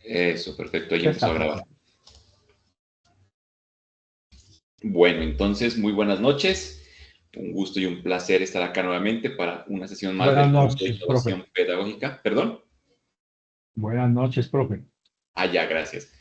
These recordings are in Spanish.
Eso, perfecto, ahí Ya empezó está, a profe. grabar. Bueno, entonces, muy buenas noches. Un gusto y un placer estar acá nuevamente para una sesión más Buenas del curso de noches, profe. innovación pedagógica. ¿Perdón? Buenas noches, profe. Ah, ya, gracias.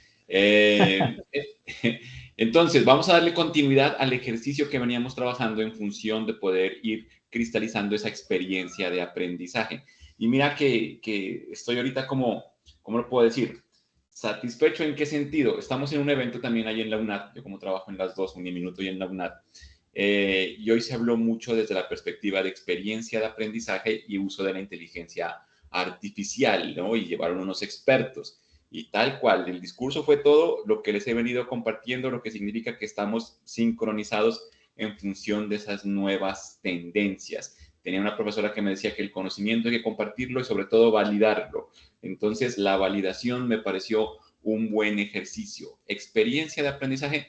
Entonces, vamos a darle continuidad al ejercicio que veníamos trabajando en función de poder ir cristalizando esa experiencia de aprendizaje. Y mira que estoy ahorita como, ¿cómo lo puedo decir? Satisfecho en qué sentido. Estamos en un evento también ahí en la UNAD, yo como trabajo en las dos, Uniminuto y en la UNAD, y hoy se habló mucho desde la perspectiva de experiencia de aprendizaje y uso de la inteligencia artificial, ¿no? Y llevaron unos expertos. Y tal cual, el discurso fue todo lo que les he venido compartiendo, lo que significa que estamos sincronizados en función de esas nuevas tendencias. Tenía una profesora que me decía que el conocimiento hay que compartirlo y sobre todo validarlo. Entonces, la validación me pareció un buen ejercicio. Experiencia de aprendizaje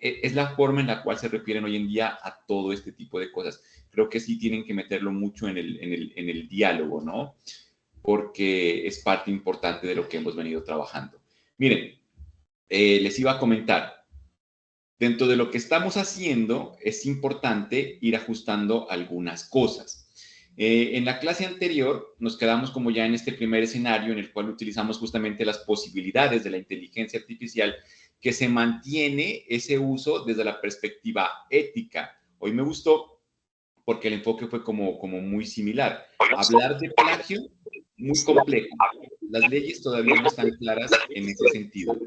es la forma en la cual se refieren hoy en día a todo este tipo de cosas. Creo que sí tienen que meterlo mucho en el diálogo, ¿no? Porque es parte importante de lo que hemos venido trabajando. Miren, les iba a comentar, dentro de lo que estamos haciendo es importante ir ajustando algunas cosas. En la clase anterior nos quedamos como ya en este primer escenario en el cual utilizamos justamente las posibilidades de la inteligencia artificial, que se mantiene ese uso desde la perspectiva ética. Hoy me gustó porque el enfoque fue como muy similar. Hablar de plagio, muy complejo. Las leyes todavía no están claras en ese sentido.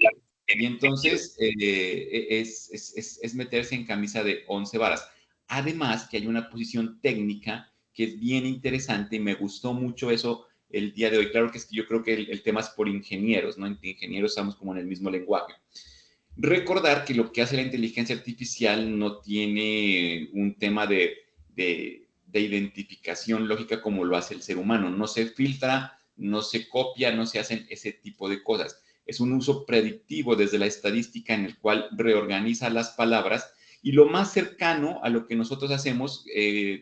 Y entonces es meterse en camisa de 11 varas. Además que hay una posición técnica que es bien interesante y me gustó mucho eso el día de hoy. Claro que yo creo que el tema es por ingenieros, ¿no? Entre ingenieros estamos como en el mismo lenguaje. Recordar que lo que hace la inteligencia artificial no tiene un tema de identificación lógica como lo hace el ser humano. No se filtra, no se copia, no se hacen ese tipo de cosas. Es un uso predictivo desde la estadística en el cual reorganiza las palabras y lo más cercano a lo que nosotros hacemos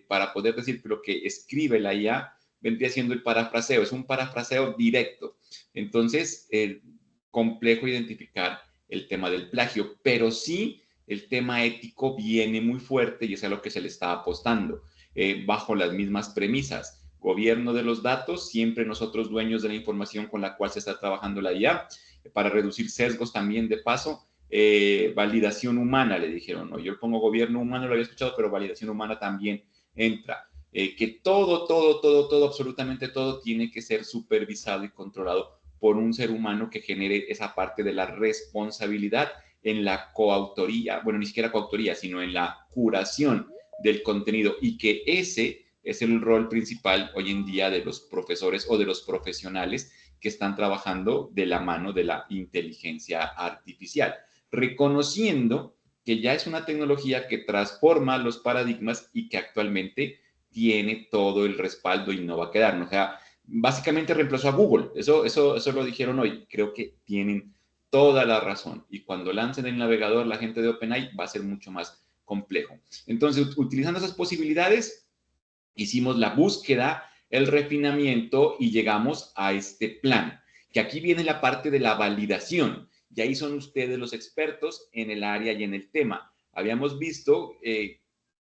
para poder decir que lo que escribe la IA vendría siendo el parafraseo. Es un parafraseo directo. Entonces, complejo identificar el tema del plagio, pero sí el tema ético viene muy fuerte y es a lo que se le está apostando, bajo las mismas premisas. Gobierno de los datos, siempre nosotros dueños de la información con la cual se está trabajando la IA, para reducir sesgos también de paso, validación humana, le dijeron, ¿no? Yo pongo gobierno humano, lo había escuchado, pero validación humana también entra. Que todo, absolutamente todo tiene que ser supervisado y controlado por un ser humano que genere esa parte de la responsabilidad en la coautoría, bueno, ni siquiera coautoría, sino en la curación del contenido y que ese es el rol principal hoy en día de los profesores o de los profesionales que están trabajando de la mano de la inteligencia artificial, reconociendo que ya es una tecnología que transforma los paradigmas y que actualmente tiene todo el respaldo y no va a quedar. O sea, básicamente reemplazó a Google. Eso lo dijeron hoy. Creo que tienen toda la razón. Y cuando lancen el navegador la gente de OpenAI va a ser mucho más complejo. Entonces, utilizando esas posibilidades, hicimos la búsqueda, el refinamiento y llegamos a este plan, que aquí viene la parte de la validación. Y ahí son ustedes los expertos en el área y en el tema. Habíamos visto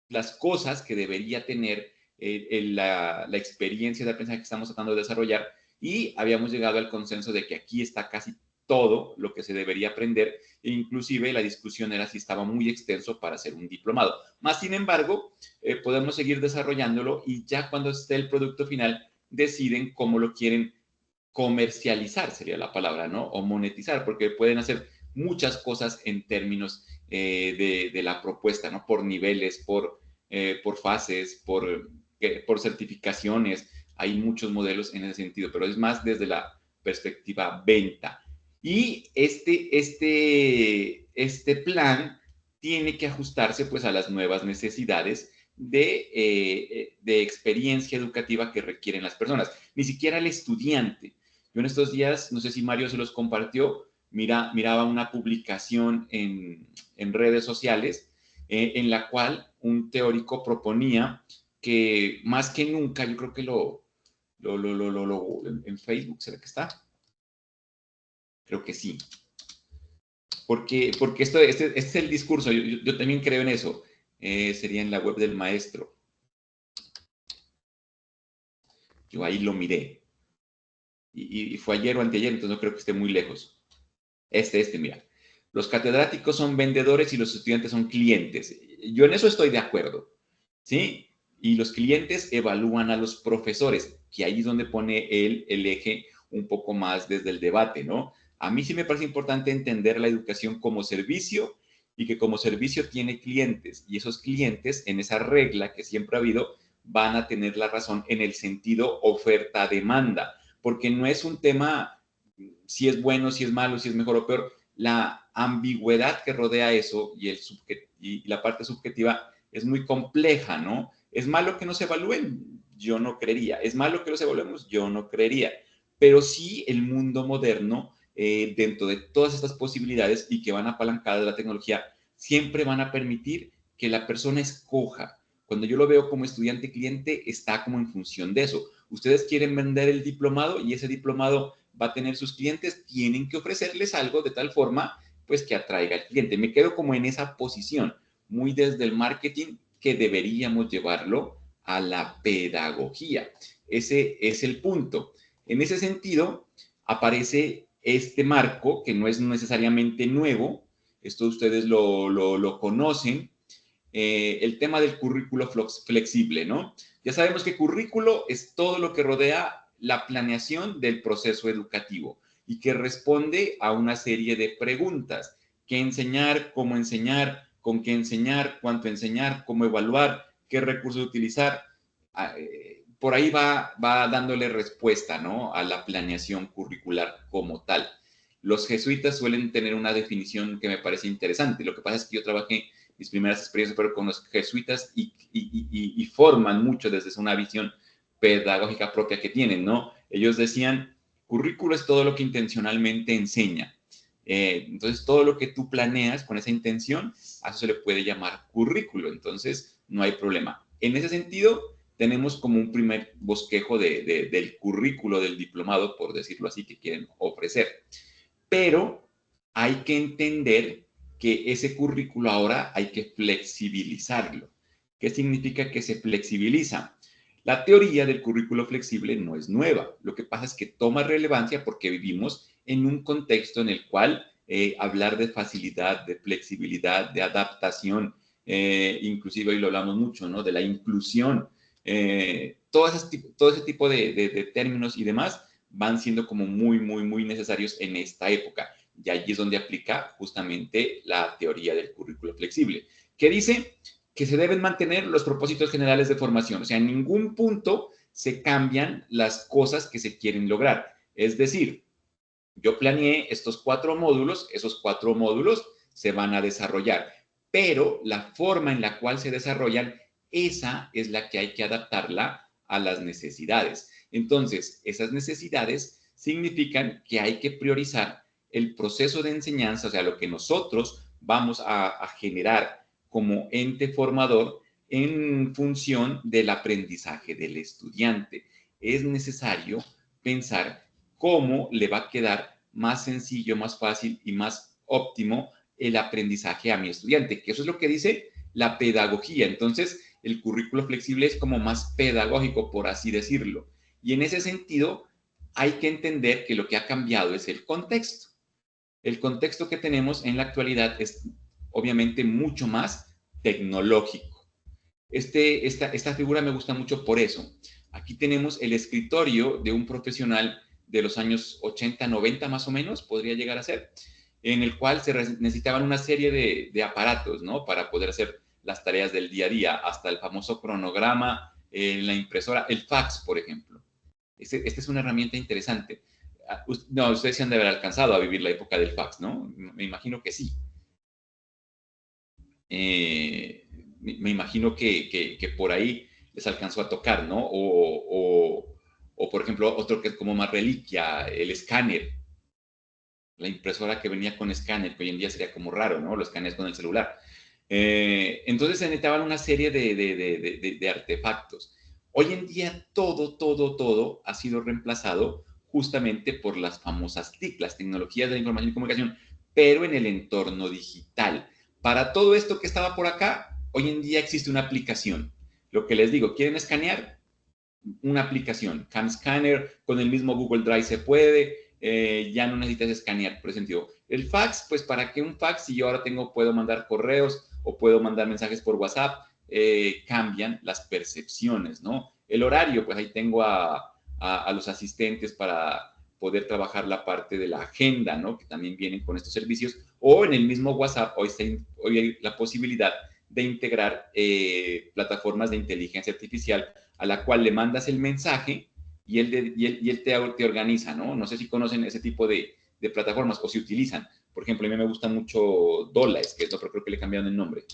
las cosas que debería tener la experiencia de aprendizaje que estamos tratando de desarrollar y habíamos llegado al consenso de que aquí está casi todo lo que se debería aprender e inclusive la discusión era si estaba muy extenso para hacer un diplomado. Más sin embargo, podemos seguir desarrollándolo y ya cuando esté el producto final deciden cómo lo quieren comercializar, sería la palabra, ¿no? O monetizar, porque pueden hacer muchas cosas en términos de la propuesta, ¿no? Por niveles, por fases, por certificaciones. Hay muchos modelos en ese sentido, pero es más desde la perspectiva venta. Y este plan tiene que ajustarse pues a las nuevas necesidades de experiencia educativa que requieren las personas. Ni siquiera el estudiante. Yo en estos días, no sé si Mario se los compartió, miraba una publicación en redes sociales en la cual un teórico proponía que más que nunca, yo creo que en Facebook, ¿será que está? Creo que sí. Porque este es el discurso, yo también creo en eso. Sería en la web del maestro. Yo ahí lo miré. Y fue ayer o anteayer, entonces no creo que esté muy lejos. Mira. Los catedráticos son vendedores y los estudiantes son clientes. Yo en eso estoy de acuerdo, ¿sí? Y los clientes evalúan a los profesores, que ahí es donde pone él el eje un poco más desde el debate, ¿no? A mí sí me parece importante entender la educación como servicio y que como servicio tiene clientes y esos clientes en esa regla que siempre ha habido van a tener la razón en el sentido oferta-demanda, porque no es un tema si es bueno, si es malo, si es mejor o peor, la ambigüedad que rodea eso y la parte subjetiva es muy compleja, ¿no? ¿Es malo que no se evalúen? Yo no creería. ¿Es malo que los evaluemos? Yo no creería. Pero sí el mundo moderno, dentro de todas estas posibilidades y que van apalancadas de la tecnología, siempre van a permitir que la persona escoja. Cuando yo lo veo como estudiante cliente, está como en función de eso. Ustedes quieren vender el diplomado y ese diplomado va a tener sus clientes, tienen que ofrecerles algo de tal forma pues que atraiga al cliente. Me quedo como en esa posición, muy desde el marketing que deberíamos llevarlo a la pedagogía. Ese es el punto. En ese sentido, aparece este marco que no es necesariamente nuevo, esto ustedes lo conocen, el tema del currículo flexible, ¿no? Ya sabemos que currículo es todo lo que rodea la planeación del proceso educativo y que responde a una serie de preguntas. ¿Qué enseñar? ¿Cómo enseñar? ¿Con qué enseñar? ¿Cuánto enseñar? ¿Cómo evaluar? ¿Qué recursos utilizar? Por ahí va dándole respuesta, ¿no? A la planeación curricular como tal. Los jesuitas suelen tener una definición que me parece interesante. Lo que pasa es que yo trabajé mis primeras experiencias fueron con los jesuitas y forman mucho desde una visión pedagógica propia que tienen, ¿no? Ellos decían, currículo es todo lo que intencionalmente enseña. Entonces, todo lo que tú planeas con esa intención, a eso se le puede llamar currículo. Entonces, no hay problema. En ese sentido, tenemos como un primer bosquejo del currículo del diplomado, por decirlo así, que quieren ofrecer. Pero hay que entender que ese currículo ahora hay que flexibilizarlo. ¿Qué significa que se flexibiliza? La teoría del currículo flexible no es nueva. Lo que pasa es que toma relevancia porque vivimos en un contexto en el cual hablar de facilidad, de flexibilidad, de adaptación, inclusive hoy lo hablamos mucho, ¿no? De la inclusión, todo ese tipo de términos y demás van siendo como muy necesarios en esta época. Y allí es donde aplica justamente la teoría del currículo flexible, que dice que se deben mantener los propósitos generales de formación. O sea, en ningún punto se cambian las cosas que se quieren lograr. Es decir, yo planeé estos 4 módulos, esos 4 módulos se van a desarrollar, pero la forma en la cual se desarrollan, esa es la que hay que adaptarla a las necesidades. Entonces, esas necesidades significan que hay que priorizar el proceso de enseñanza, o sea, lo que nosotros vamos a generar como ente formador en función del aprendizaje del estudiante. Es necesario pensar cómo le va a quedar más sencillo, más fácil y más óptimo el aprendizaje a mi estudiante, que eso es lo que dice la pedagogía. Entonces, el currículo flexible es como más pedagógico, por así decirlo. Y en ese sentido, hay que entender que lo que ha cambiado es el contexto. El contexto que tenemos en la actualidad es obviamente mucho más tecnológico. Esta figura me gusta mucho por eso. Aquí tenemos el escritorio de un profesional de los años 80, 90 más o menos, podría llegar a ser, en el cual se necesitaban una serie de aparatos, ¿no? Para poder hacer las tareas del día a día, hasta el famoso cronograma, la impresora, el fax, por ejemplo. Esta es una herramienta interesante. No, ustedes se han de haber alcanzado a vivir la época del fax, ¿no? Me imagino que sí. Me imagino que por ahí les alcanzó a tocar, ¿no? O, por ejemplo, otro que es como más reliquia, el escáner, la impresora que venía con escáner, que hoy en día sería como raro, ¿no? Los escáneres con el celular. Entonces se necesitaban una serie de artefactos. Hoy en día todo ha sido reemplazado justamente por las famosas TIC, las tecnologías de la información y comunicación, pero en el entorno digital. Para todo esto que estaba por acá, hoy en día existe una aplicación. Lo que les digo, ¿quieren escanear? Una aplicación, CamScanner, con el mismo Google Drive se puede, ya no necesitas escanear, por ese sentido. El fax, pues ¿para qué un fax? Si yo ahora puedo mandar correos o puedo mandar mensajes por WhatsApp, cambian las percepciones, ¿no? El horario, pues ahí tengo a los asistentes para poder trabajar la parte de la agenda, ¿no? Que también vienen con estos servicios, o en el mismo WhatsApp, hoy hay la posibilidad de integrar plataformas de inteligencia artificial a la cual le mandas el mensaje y él te organiza, ¿no? No sé si conocen ese tipo de plataformas o si utilizan. Por ejemplo, a mí me gusta mucho Dolaes, que es lo que creo que le cambiaron el nombre.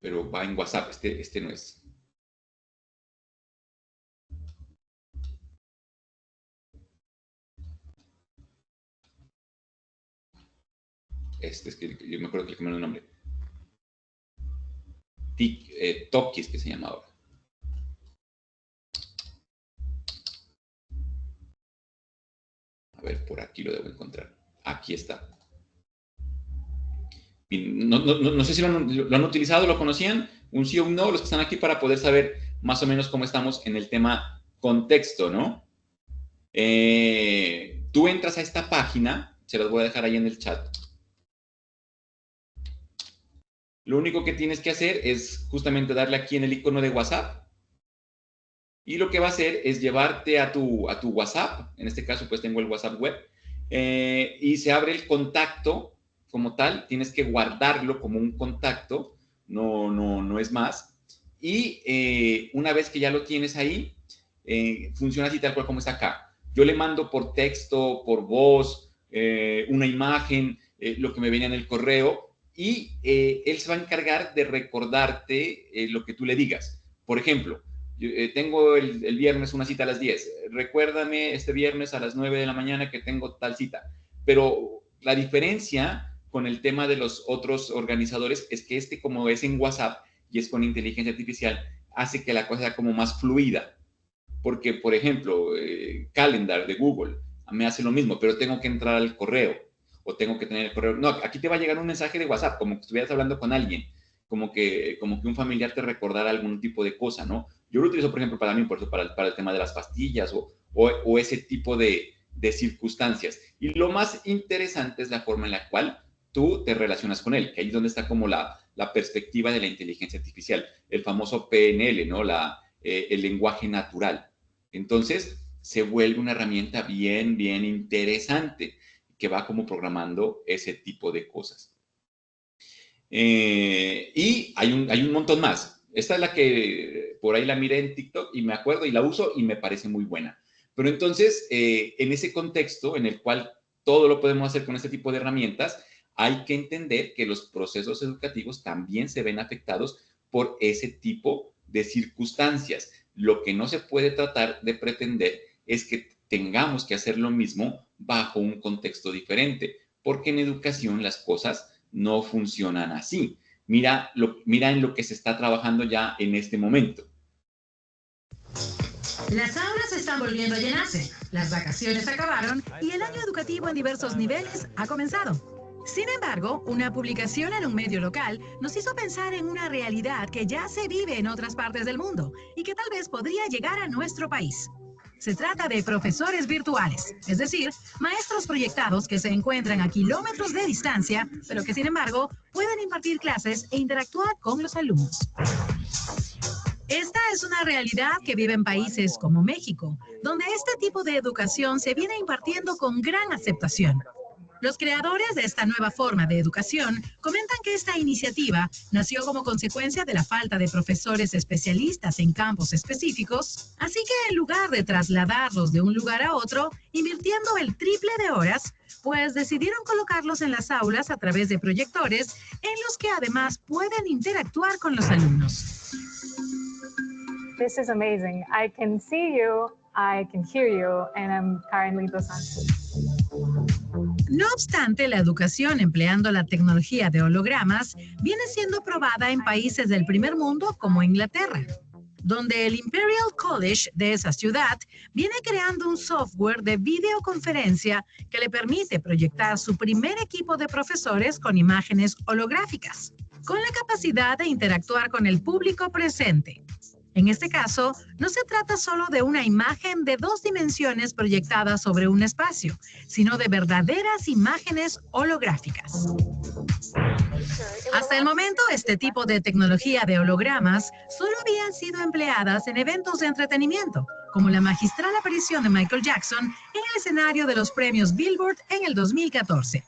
Pero va en WhatsApp, este no es. Es que yo me acuerdo que le cambiaron el nombre. Tokis, que se llama ahora. A ver, por aquí lo debo encontrar. Aquí está. No sé si lo han utilizado, lo conocían, un sí o un no, los que están aquí para poder saber más o menos cómo estamos en el tema contexto, ¿no? Tú entras a esta página, se las voy a dejar ahí en el chat. Lo único que tienes que hacer es justamente darle aquí en el icono de WhatsApp. Y lo que va a hacer es llevarte a tu WhatsApp. En este caso, pues tengo el WhatsApp web. Y se abre el contacto como tal. Tienes que guardarlo como un contacto. No es más. Y una vez que ya lo tienes ahí, funciona así tal cual como está acá. Yo le mando por texto, por voz, una imagen, lo que me venía en el correo, y él se va a encargar de recordarte lo que tú le digas. Por ejemplo, yo, tengo el viernes una cita a las 10. Recuérdame este viernes a las 9 de la mañana que tengo tal cita. Pero la diferencia con el tema de los otros organizadores es que como es en WhatsApp y es con inteligencia artificial, hace que la cosa sea como más fluida. Porque, por ejemplo, Calendar de Google me hace lo mismo, pero tengo que entrar al correo o tengo que tener el correo. No, aquí te va a llegar un mensaje de WhatsApp, como que estuvieras hablando con alguien, como que un familiar te recordara algún tipo de cosa, ¿no? Yo lo utilizo, por ejemplo, para mí, por eso, para el tema de las pastillas o ese tipo de circunstancias. Y lo más interesante es la forma en la cual tú te relacionas con él, que ahí es donde está como la perspectiva de la inteligencia artificial, el famoso PNL, ¿no? El lenguaje natural. Entonces, se vuelve una herramienta bien interesante que va como programando ese tipo de cosas. Y hay un montón más. Esta es la que por ahí la miré en TikTok y me acuerdo y la uso y me parece muy buena. Pero entonces, en ese contexto en el cual todo lo podemos hacer con este tipo de herramientas, hay que entender que los procesos educativos también se ven afectados por ese tipo de circunstancias. Lo que no se puede tratar de pretender es que tengamos que hacer lo mismo bajo un contexto diferente, porque en educación las cosas no funcionan así. Mira en lo que se está trabajando ya en este momento. Las aulas están volviendo a llenarse, las vacaciones acabaron y el año educativo en diversos niveles ha comenzado. Sin embargo, una publicación en un medio local nos hizo pensar en una realidad que ya se vive en otras partes del mundo y que tal vez podría llegar a nuestro país. Se trata de profesores virtuales, es decir, maestros proyectados que se encuentran a kilómetros de distancia, pero que sin embargo pueden impartir clases e interactuar con los alumnos. Esta es una realidad que vive en países como México, donde este tipo de educación se viene impartiendo con gran aceptación. Los creadores de esta nueva forma de educación comentan que esta iniciativa nació como consecuencia de la falta de profesores especialistas en campos específicos, así que en lugar de trasladarlos de un lugar a otro, invirtiendo el triple de horas, pues decidieron colocarlos en las aulas a través de proyectores en los que además pueden interactuar con los alumnos. This is amazing. I can see you, I can hear you, and I'm currently Dos Santos. No obstante, la educación empleando la tecnología de hologramas viene siendo probada en países del primer mundo como Inglaterra, donde el Imperial College de esa ciudad viene creando un software de videoconferencia que le permite proyectar su primer equipo de profesores con imágenes holográficas, con la capacidad de interactuar con el público presente. En este caso, no se trata solo de una imagen de 2 dimensiones proyectada sobre un espacio, sino de verdaderas imágenes holográficas. Hasta el momento, este tipo de tecnología de hologramas solo habían sido empleadas en eventos de entretenimiento, como la magistral aparición de Michael Jackson en el escenario de los premios Billboard en el 2014.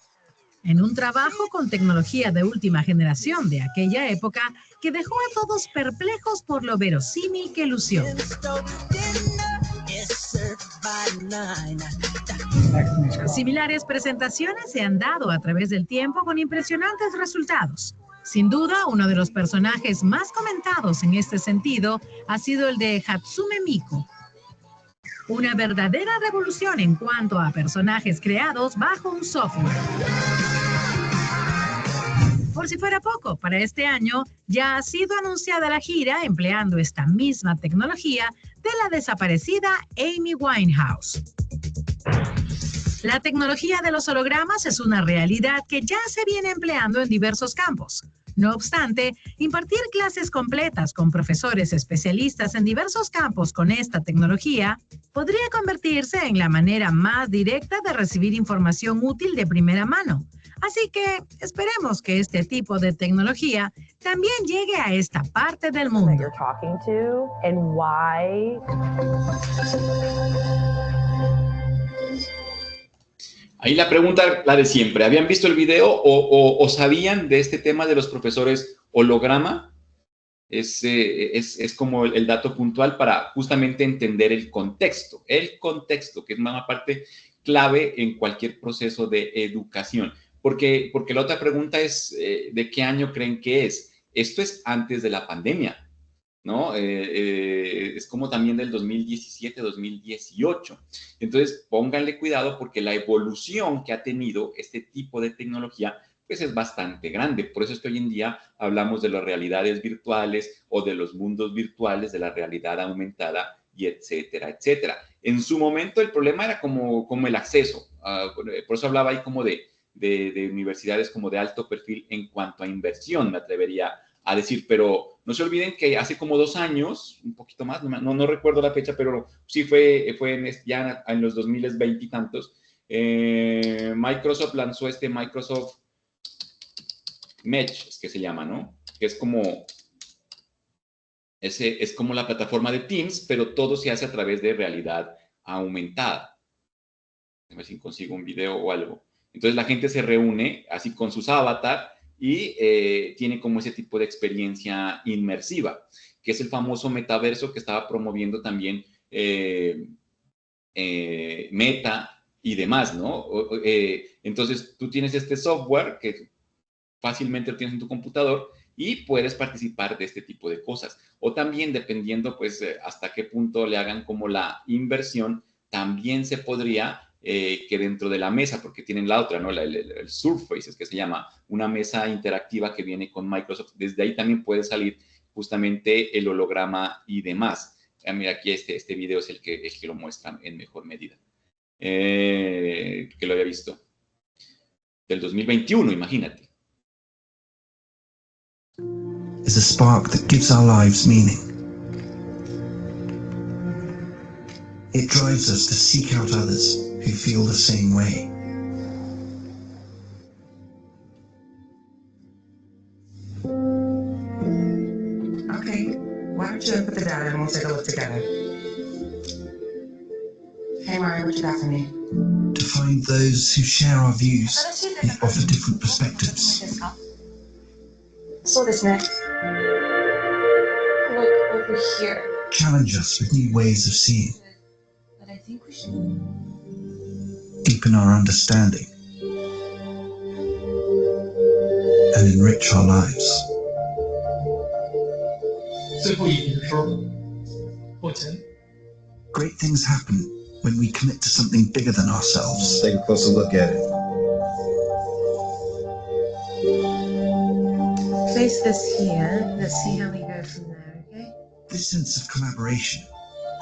En un trabajo con tecnología de última generación de aquella época que dejó a todos perplejos por lo verosímil que lució. Similares presentaciones se han dado a través del tiempo con impresionantes resultados. Sin duda, uno de los personajes más comentados en este sentido ha sido el de Hatsume Miku. Una verdadera revolución en cuanto a personajes creados bajo un software. Por si fuera poco, para este año ya ha sido anunciada la gira empleando esta misma tecnología de la desaparecida Amy Winehouse. La tecnología de los hologramas es una realidad que ya se viene empleando en diversos campos. No obstante, impartir clases completas con profesores especialistas en diversos campos con esta tecnología podría convertirse en la manera más directa de recibir información útil de primera mano. Así que esperemos que este tipo de tecnología también llegue a esta parte del mundo. Ahí la pregunta, la de siempre. ¿Habían visto el video o sabían de este tema de los profesores holograma? Es como el dato puntual para justamente entender el contexto, que es una parte clave en cualquier proceso de educación. Porque la otra pregunta es, ¿de qué año creen que es? Esto es antes de la pandemia, ¿no? Es como también del 2017, 2018. Entonces, pónganle cuidado porque la evolución que ha tenido este tipo de tecnología, pues es bastante grande. Por eso es que hoy en día hablamos de las realidades virtuales o de los mundos virtuales, de la realidad aumentada y etcétera, etcétera. En su momento el problema era como el acceso. Por eso hablaba ahí como de universidades como de alto perfil en cuanto a inversión, me atrevería a decir, pero no se olviden que hace como 2 años, un poquito más, no recuerdo la fecha, pero sí fue ya en los 2020 y tantos, Microsoft lanzó este Microsoft Mesh, es que se llama, ¿no? Que es como la plataforma de Teams, pero todo se hace a través de realidad aumentada. A ver si consigo un video o algo. Entonces la gente se reúne así con sus avatar y tiene como ese tipo de experiencia inmersiva, que es el famoso metaverso que estaba promoviendo también Meta y demás, ¿no? Entonces tú tienes este software que fácilmente lo tienes en tu computador y puedes participar de este tipo de cosas. O también, dependiendo, pues, hasta qué punto le hagan como la inversión, también se podría que dentro de la mesa, porque tienen la otra, ¿no? El Surface, es que se llama, una mesa interactiva que viene con Microsoft. Desde ahí también puede salir justamente el holograma y demás. Mira, aquí este video es el que lo muestra en mejor medida. Que lo había visto. Del 2021, imagínate. Is a spark that gives our lives meaning. It drives us to seek out others who feel the same way. Okay, why don't you put the data and we'll take a look together. Hey Mario, what you got for me? To find those who share our views and offer different perspectives. So this next. Look over here. Challenge us with new ways of seeing. But I think we should. Deepen our understanding. And enrich our lives. 最后一题的时候，往前。 Great things happen when we commit to something bigger than ourselves. Take a closer look at it. place this here. Let's see how we go from there, okay? This sense of collaboration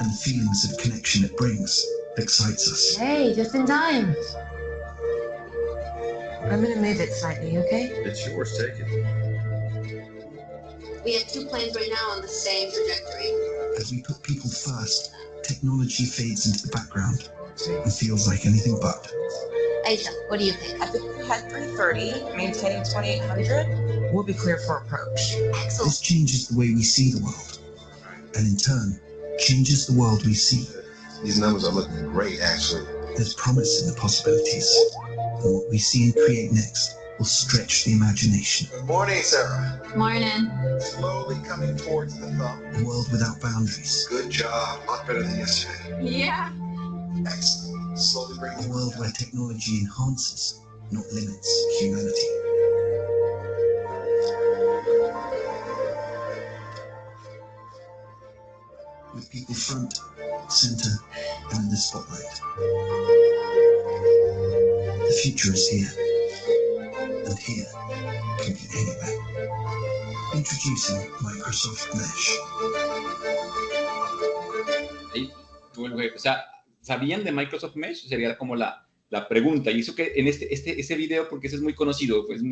and the feelings of connection it brings excites us. Hey, just in time. I'm gonna move it slightly, okay? It's yours, take it. We have 2 planes right now on the same trajectory. As we put people first, technology fades into the background and feels like anything but. Aisha, what do you think? I think if we had 330, maintaining 2800, we'll be clear for approach. Excellent. This changes the way we see the world, and in turn, changes the world we see. These numbers are looking great, actually. There's promise in the possibilities, and what we see and create next will stretch the imagination. Good morning, Sarah. Morning. Slowly coming towards the thumb. A world without boundaries. Good job. A lot better than yesterday. Yeah. Excellent. Slowly bring A world where technology enhances, not limits, humanity. With people front, center, and in the spotlight. The future is here. And here can be anywhere. Introducing Microsoft Mesh. O sea, ¿sabían de Microsoft Mesh? Sería como la pregunta. Y eso que en ese video, porque ese es muy conocido, pues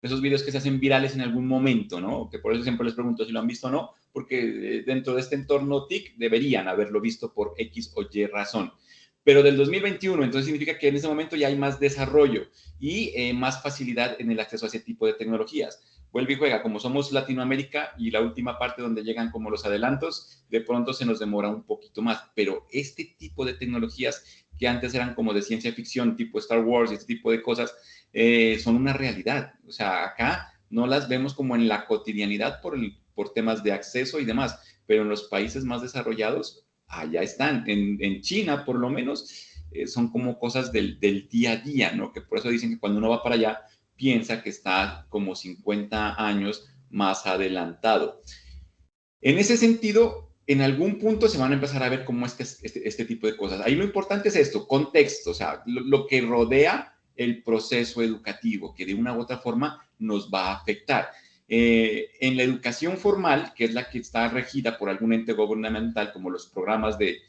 esos videos que se hacen virales en algún momento, ¿no? Que por eso siempre les pregunto si lo han visto o no, porque dentro de este entorno TIC deberían haberlo visto por X o Y razón. Pero del 2021, entonces significa que en ese momento ya hay más desarrollo y más facilidad en el acceso a ese tipo de tecnologías. Vuelve y juega, como somos Latinoamérica y la última parte donde llegan como los adelantos, de pronto se nos demora un poquito más. Pero este tipo de tecnologías que antes eran como de ciencia ficción, tipo Star Wars y este tipo de cosas, son una realidad. O sea, acá no las vemos como en la cotidianidad por temas de acceso y demás, pero en los países más desarrollados, allá están. En China, por lo menos, son como cosas del día a día, ¿no? Que por eso dicen que cuando uno va para allá, piensa que está como 50 años más adelantado. En ese sentido, en algún punto se van a empezar a ver como este tipo de cosas. Ahí lo importante es esto, contexto, o sea, lo que rodea el proceso educativo, que de una u otra forma nos va a afectar. En la educación formal, que es la que está regida por algún ente gubernamental, como los programas de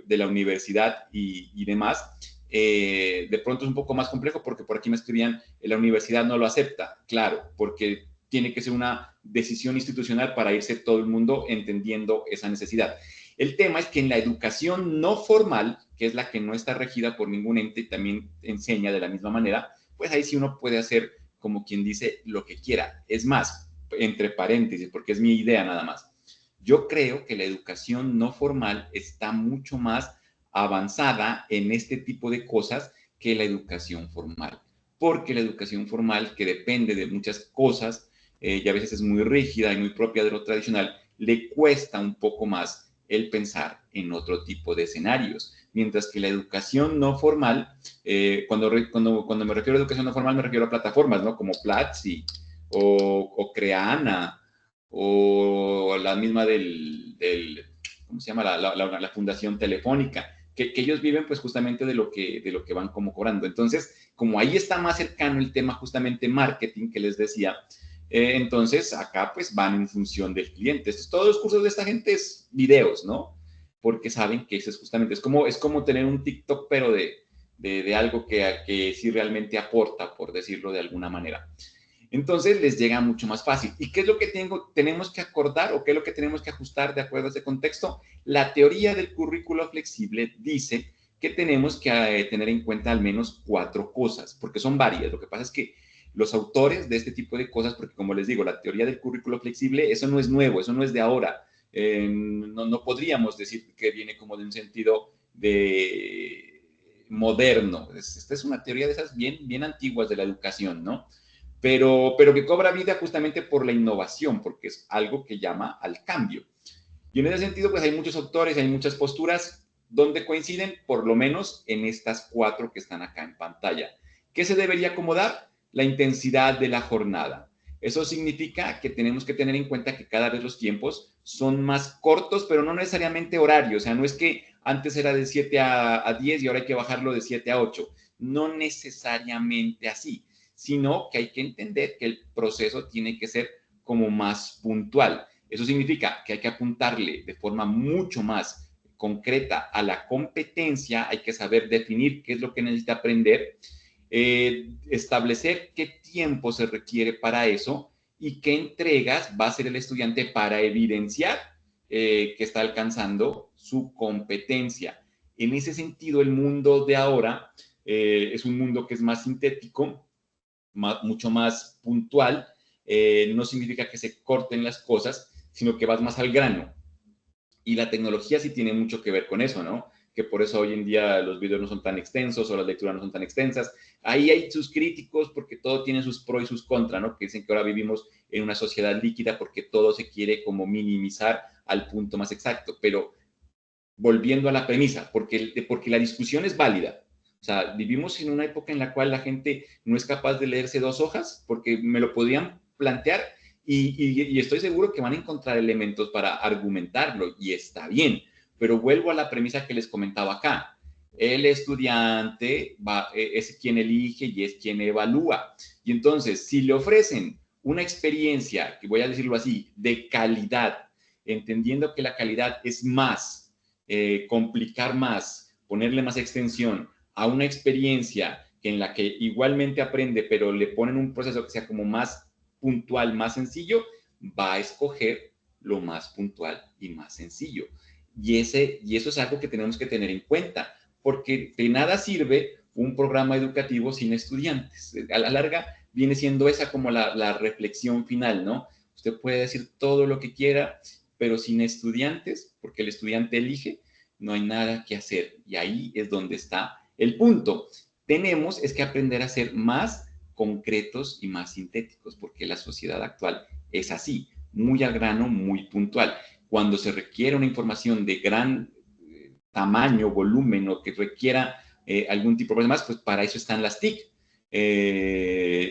la universidad y demás, de pronto es un poco más complejo porque por aquí me escribían, la universidad no lo acepta, claro, porque tiene que ser una decisión institucional para irse todo el mundo entendiendo esa necesidad. El tema es que en la educación no formal, que es la que no está regida por ningún ente y también enseña de la misma manera, pues ahí sí uno puede hacer, como quien dice, lo que quiera. Es más, entre paréntesis, porque es mi idea nada más. Yo creo que la educación no formal está mucho más avanzada en este tipo de cosas que la educación formal. Porque la educación formal, que depende de muchas cosas, y a veces es muy rígida y muy propia de lo tradicional, le cuesta un poco más el pensar en otro tipo de escenarios. Mientras que la educación no formal, cuando me refiero a educación no formal, me refiero a plataformas, ¿no? Como Platzi o Creana o la misma ¿cómo se llama? La Fundación Telefónica, que ellos viven pues justamente de lo que van como cobrando. Entonces, como ahí está más cercano el tema justamente marketing que les decía, entonces acá pues van en función del cliente. Todos los cursos de esta gente es videos, ¿no? Porque saben que eso es justamente, es como tener un TikTok, pero de algo que sí realmente aporta, por decirlo de alguna manera. Entonces les llega mucho más fácil. ¿Y qué es lo que tenemos que acordar o qué es lo que tenemos que ajustar de acuerdo a ese contexto? La teoría del currículo flexible dice que tenemos que tener en cuenta al menos 4 cosas, porque son varias. Lo que pasa es que los autores de este tipo de cosas, porque como les digo, la teoría del currículo flexible, eso no es nuevo, eso no es de ahora. No podríamos decir que viene como de un sentido moderno. Esta es una teoría de esas bien antiguas de la educación, ¿no? Pero que cobra vida justamente por la innovación, porque es algo que llama al cambio. Y en ese sentido, pues hay muchos autores, hay muchas posturas donde coinciden, por lo menos en estas 4 que están acá en pantalla. ¿Qué se debería acomodar? La intensidad de la jornada. Eso significa que tenemos que tener en cuenta que cada vez los tiempos son más cortos, pero no necesariamente horario. O sea, no es que antes era de 7 a 10 y ahora hay que bajarlo de 7 a 8. No necesariamente así, sino que hay que entender que el proceso tiene que ser como más puntual. Eso significa que hay que apuntarle de forma mucho más concreta a la competencia, hay que saber definir qué es lo que necesita aprender, establecer qué tiempo se requiere para eso y qué entregas va a hacer el estudiante para evidenciar que está alcanzando su competencia. En ese sentido, el mundo de ahora es un mundo que es más sintético, mucho más puntual. No significa que se corten las cosas, sino que vas más al grano. Y la tecnología sí tiene mucho que ver con eso, ¿no? Que por eso hoy en día los videos no son tan extensos o las lecturas no son tan extensas. Ahí hay sus críticos porque todo tiene sus pros y sus contras, ¿no? Que dicen que ahora vivimos en una sociedad líquida porque todo se quiere como minimizar al punto más exacto. Pero volviendo a la premisa, porque la discusión es válida. O sea, vivimos en una época en la cual la gente no es capaz de leerse 2 hojas porque me lo podían plantear y estoy seguro que van a encontrar elementos para argumentarlo y está bien. Pero vuelvo a la premisa que les comentaba acá. El estudiante es quien elige y es quien evalúa. Y entonces, si le ofrecen una experiencia, que voy a decirlo así, de calidad, entendiendo que la calidad es más, complicar más, ponerle más extensión a una experiencia en la que igualmente aprende, pero le ponen un proceso que sea como más puntual, más sencillo, va a escoger lo más puntual y más sencillo. Y eso es algo que tenemos que tener en cuenta, porque de nada sirve un programa educativo sin estudiantes. A la larga viene siendo esa como la reflexión final, ¿no? Usted puede decir todo lo que quiera, pero sin estudiantes, porque el estudiante elige, no hay nada que hacer. Y ahí es donde está el punto. Tenemos que aprender a ser más concretos y más sintéticos, porque la sociedad actual es así, muy al grano, muy puntual. Cuando se requiere una información de gran tamaño, volumen o que requiera algún tipo de problemas, pues para eso están las TIC.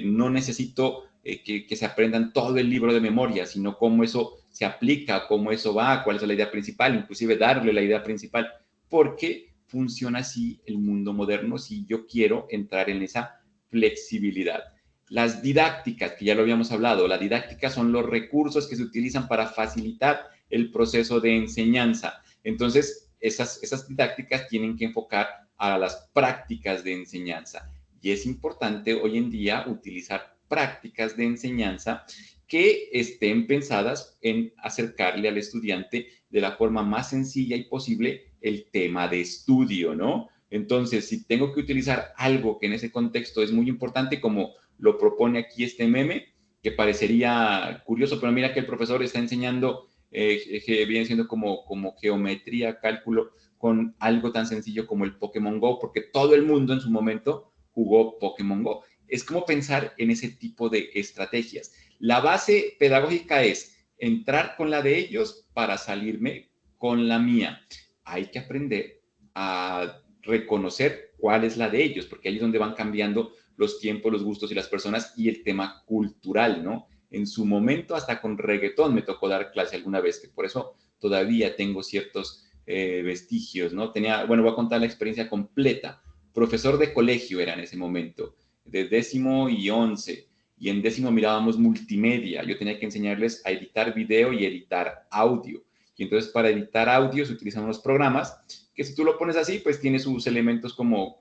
No necesito que se aprendan todo el libro de memoria, sino cómo eso se aplica, cómo eso va, cuál es la idea principal, inclusive darle la idea principal, porque funciona así el mundo moderno si yo quiero entrar en esa flexibilidad. Las didácticas, que ya lo habíamos hablado, la didáctica son los recursos que se utilizan para facilitar el proceso de enseñanza. Entonces, esas didácticas tienen que enfocar a las prácticas de enseñanza. Y es importante hoy en día utilizar prácticas de enseñanza que estén pensadas en acercarle al estudiante de la forma más sencilla y posible el tema de estudio, ¿no? Entonces, si tengo que utilizar algo que en ese contexto es muy importante, como lo propone aquí este meme, que parecería curioso, pero mira que el profesor está enseñando que viene siendo como geometría, cálculo, con algo tan sencillo como el Pokémon Go, porque todo el mundo en su momento jugó Pokémon Go. Es como pensar en ese tipo de estrategias. La base pedagógica es entrar con la de ellos para salirme con la mía. Hay que aprender a reconocer cuál es la de ellos, porque ahí es donde van cambiando los tiempos, los gustos y las personas y el tema cultural, ¿no? En su momento, hasta con reggaetón me tocó dar clase alguna vez, que por eso todavía tengo ciertos vestigios, ¿no? Bueno, voy a contar la experiencia completa. Profesor de colegio era en ese momento, de 10º y 11, y en 10º mirábamos multimedia. Yo tenía que enseñarles a editar video y editar audio. Y entonces para editar audio se utilizan unos programas que si tú lo pones así, pues tiene sus elementos como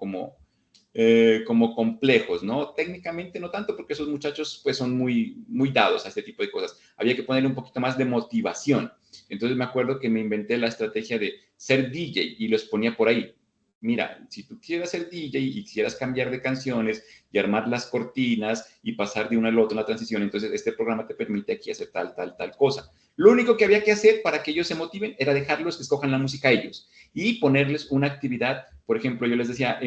complejos, ¿no? Técnicamente no tanto, porque esos muchachos pues son muy dados a este tipo de cosas. Había que ponerle un poquito más de motivación. Entonces me acuerdo que me inventé la estrategia de ser DJ y los ponía por ahí. Mira, si tú quieres ser DJ y quisieras cambiar de canciones y armar las cortinas y pasar de una al otro en la transición, entonces este programa te permite aquí hacer tal cosa. Lo único que había que hacer para que ellos se motiven era dejarlos que escojan la música ellos y ponerles una actividad. Por ejemplo, yo les decía,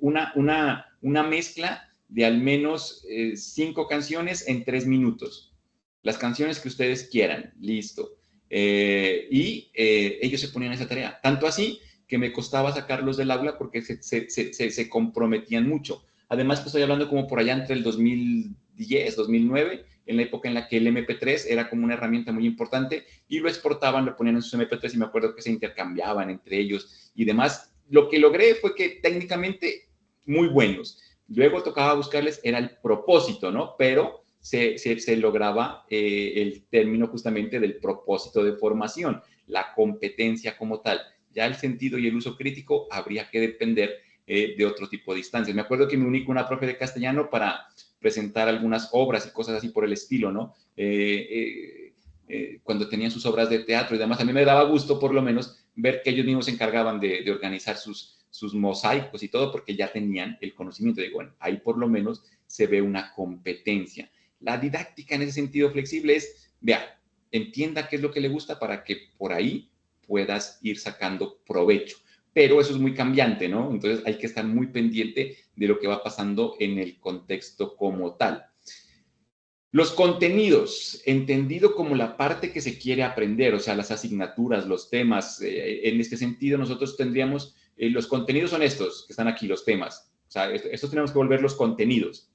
una mezcla de al menos 5 canciones en 3 minutos. Las canciones que ustedes quieran, listo. Ellos se ponían a esa tarea. Tanto así que me costaba sacarlos del aula porque se comprometían mucho. Además, pues estoy hablando como por allá entre el 2010, 2009, en la época en la que el MP3 era como una herramienta muy importante y lo exportaban, lo ponían en sus MP3 y me acuerdo que se intercambiaban entre ellos y demás. Lo que logré fue que técnicamente muy buenos, Luego tocaba buscarles, era el propósito, ¿no? Pero se lograba el término justamente del propósito de formación, la competencia como tal. Ya el sentido y el uso crítico habría que depender de otro tipo de instancias. Me acuerdo que me uní con una profe de castellano para presentar algunas obras y cosas así por el estilo, ¿no? Cuando tenían sus obras de teatro y demás, a mí me daba gusto por lo menos ver que ellos mismos se encargaban de organizar sus mosaicos y todo, porque ya tenían el conocimiento. Digo, bueno, ahí por lo menos se ve una competencia. La didáctica en ese sentido flexible es, vea, entienda qué es lo que le gusta para que por ahí puedas ir sacando provecho. Pero eso es muy cambiante, ¿no? Entonces hay que estar muy pendiente de lo que va pasando en el contexto como tal. Los contenidos, entendido como la parte que se quiere aprender, o sea, las asignaturas, los temas, en este sentido nosotros tendríamos, los contenidos son estos, que están aquí, los temas. O sea, estos tenemos que volver los contenidos.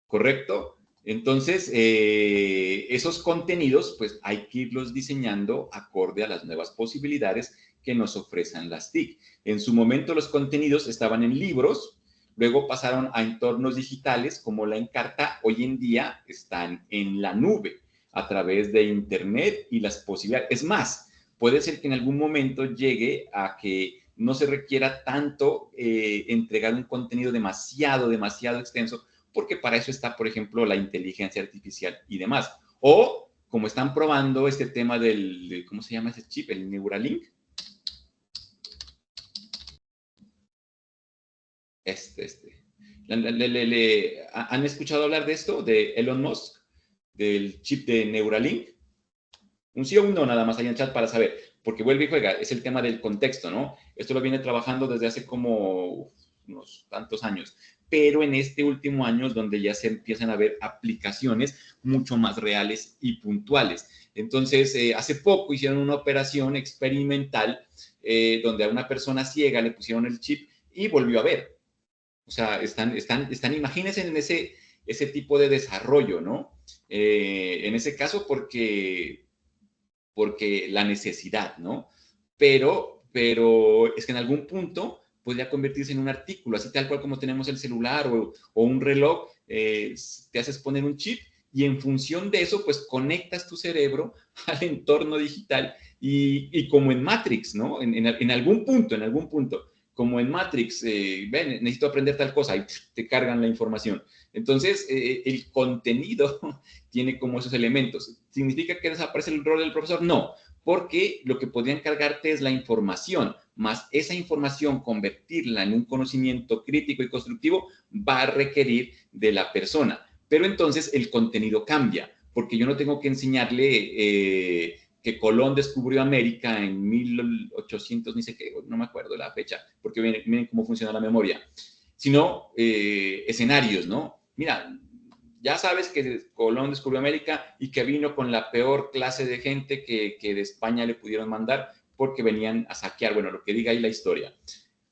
¿Correcto? Entonces, esos contenidos, pues hay que irlos diseñando acorde a las nuevas posibilidades que nos ofrecen las TIC. En su momento los contenidos estaban en libros, luego pasaron a entornos digitales como la Encarta, hoy en día están en la nube a través de Internet y las posibilidades. Es más, puede ser que en algún momento llegue a que no se requiera tanto entregar un contenido demasiado extenso, porque para eso está, por ejemplo, la inteligencia artificial y demás. O, como están probando este tema del, ¿cómo se llama ese chip? El Neuralink. ¿Han escuchado hablar de esto? De Elon Musk, del chip de Neuralink. Un sí o un no, nada más ahí en el chat para saber, porque vuelve y juega, es el tema del contexto, ¿no? Esto lo viene trabajando desde hace como unos tantos años, pero en este último año es donde ya se empiezan a ver aplicaciones mucho más reales y puntuales. Entonces, hace poco hicieron una operación experimental donde a una persona ciega le pusieron el chip y volvió a ver. O sea, imagínense en ese tipo de desarrollo, ¿no? En ese caso, porque la necesidad, ¿no? Pero es que en algún punto podría convertirse en un artículo, así tal cual como tenemos el celular o un reloj, te haces poner un chip y en función de eso, pues conectas tu cerebro al entorno digital y como en Matrix, ¿no? En algún punto, como en Matrix, ven, necesito aprender tal cosa y te cargan la información. Entonces, el contenido tiene como esos elementos. ¿Significa que desaparece el rol del profesor? No, porque lo que podría encargarte es la información, más esa información convertirla en un conocimiento crítico y constructivo va a requerir de la persona. Pero entonces el contenido cambia, porque yo no tengo que enseñarle que Colón descubrió América en 1800, ni sé qué, no me acuerdo la fecha, porque miren cómo funciona la memoria, sino escenarios, ¿no? Mira, ya sabes que Colón descubrió América y que vino con la peor clase de gente que de España le pudieron mandar porque venían a saquear, bueno, lo que diga ahí la historia.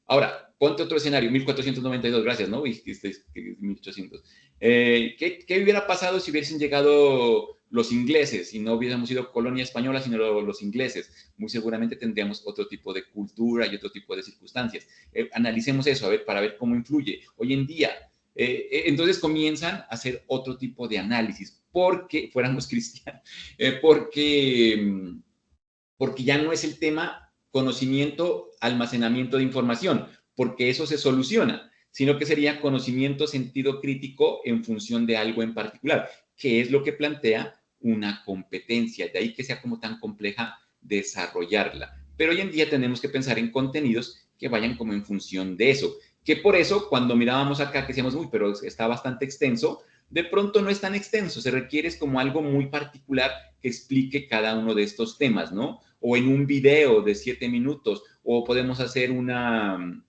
Ahora, ponte otro escenario, 1492, gracias, ¿no? 1800. ¿Qué hubiera pasado si hubiesen llegado los ingleses y no hubiésemos sido colonia española, sino los ingleses? Muy seguramente tendríamos otro tipo de cultura y otro tipo de circunstancias. Analicemos eso, a ver, para ver cómo influye. Hoy en día, entonces comienzan a hacer otro tipo de análisis, porque fuéramos cristianos, porque ya no es el tema conocimiento, almacenamiento de información, porque eso se soluciona, sino que sería conocimiento, sentido crítico en función de algo en particular, que es lo que plantea una competencia, de ahí que sea como tan compleja desarrollarla. Pero hoy en día tenemos que pensar en contenidos que vayan como en función de eso, que por eso cuando mirábamos acá que decíamos, uy, pero está bastante extenso, de pronto no es tan extenso, se requiere como algo muy particular que explique cada uno de estos temas, ¿no? O en un video de 7 minutos, o podemos hacer un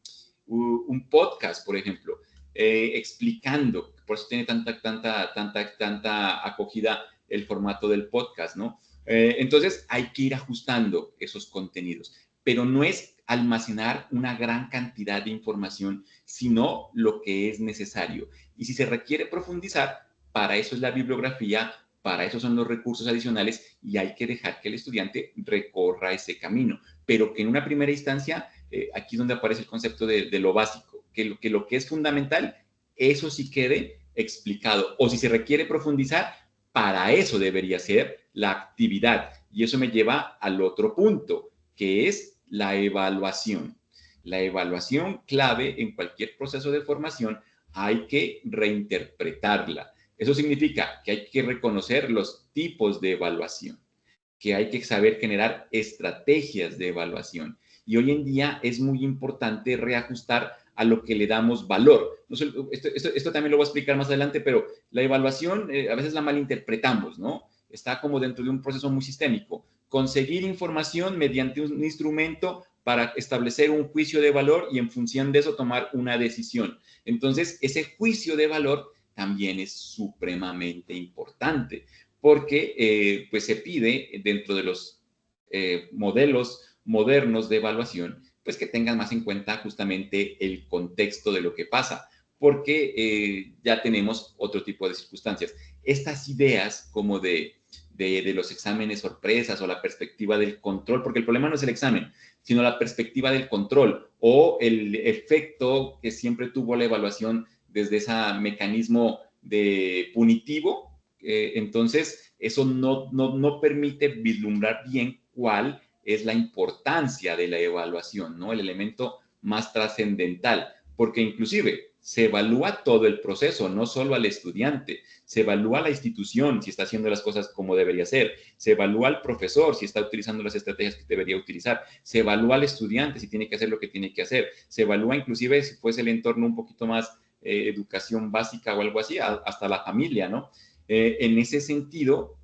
podcast, por ejemplo, explicando, por eso tiene tanta acogida el formato del podcast, ¿no? Entonces hay que ir ajustando esos contenidos, pero no es almacenar una gran cantidad de información, sino lo que es necesario. Y si se requiere profundizar, para eso es la bibliografía, para eso son los recursos adicionales y hay que dejar que el estudiante recorra ese camino, pero que en una primera instancia aquí es donde aparece el concepto de lo básico, que lo que es fundamental, eso sí quede explicado. O si se requiere profundizar, para eso debería ser la actividad. Y eso me lleva al otro punto, que es la evaluación. La evaluación clave en cualquier proceso de formación hay que reinterpretarla. Eso significa que hay que reconocer los tipos de evaluación, que hay que saber generar estrategias de evaluación. Y hoy en día es muy importante reajustar a lo que le damos valor. No sé, esto también lo voy a explicar más adelante, pero la evaluación a veces la malinterpretamos, ¿no? Está como dentro de un proceso muy sistémico. Conseguir información mediante un instrumento para establecer un juicio de valor y en función de eso tomar una decisión. Entonces, ese juicio de valor también es supremamente importante porque pues se pide dentro de los modelos modernos de evaluación pues que tengan más en cuenta justamente el contexto de lo que pasa, porque ya tenemos otro tipo de circunstancias. Estas ideas como de los exámenes sorpresas o la perspectiva del control, porque el problema no es el examen, sino la perspectiva del control o el efecto que siempre tuvo la evaluación desde ese mecanismo de punitivo. Entonces, eso no permite vislumbrar bien cuál es la importancia de la evaluación, ¿no? El elemento más trascendental, porque inclusive se evalúa todo el proceso, no solo al estudiante, se evalúa la institución si está haciendo las cosas como debería ser, se evalúa al profesor si está utilizando las estrategias que debería utilizar, se evalúa al estudiante si tiene que hacer lo que tiene que hacer, se evalúa inclusive si fuese el entorno un poquito más educación básica o algo así, hasta la familia, ¿no? En ese sentido,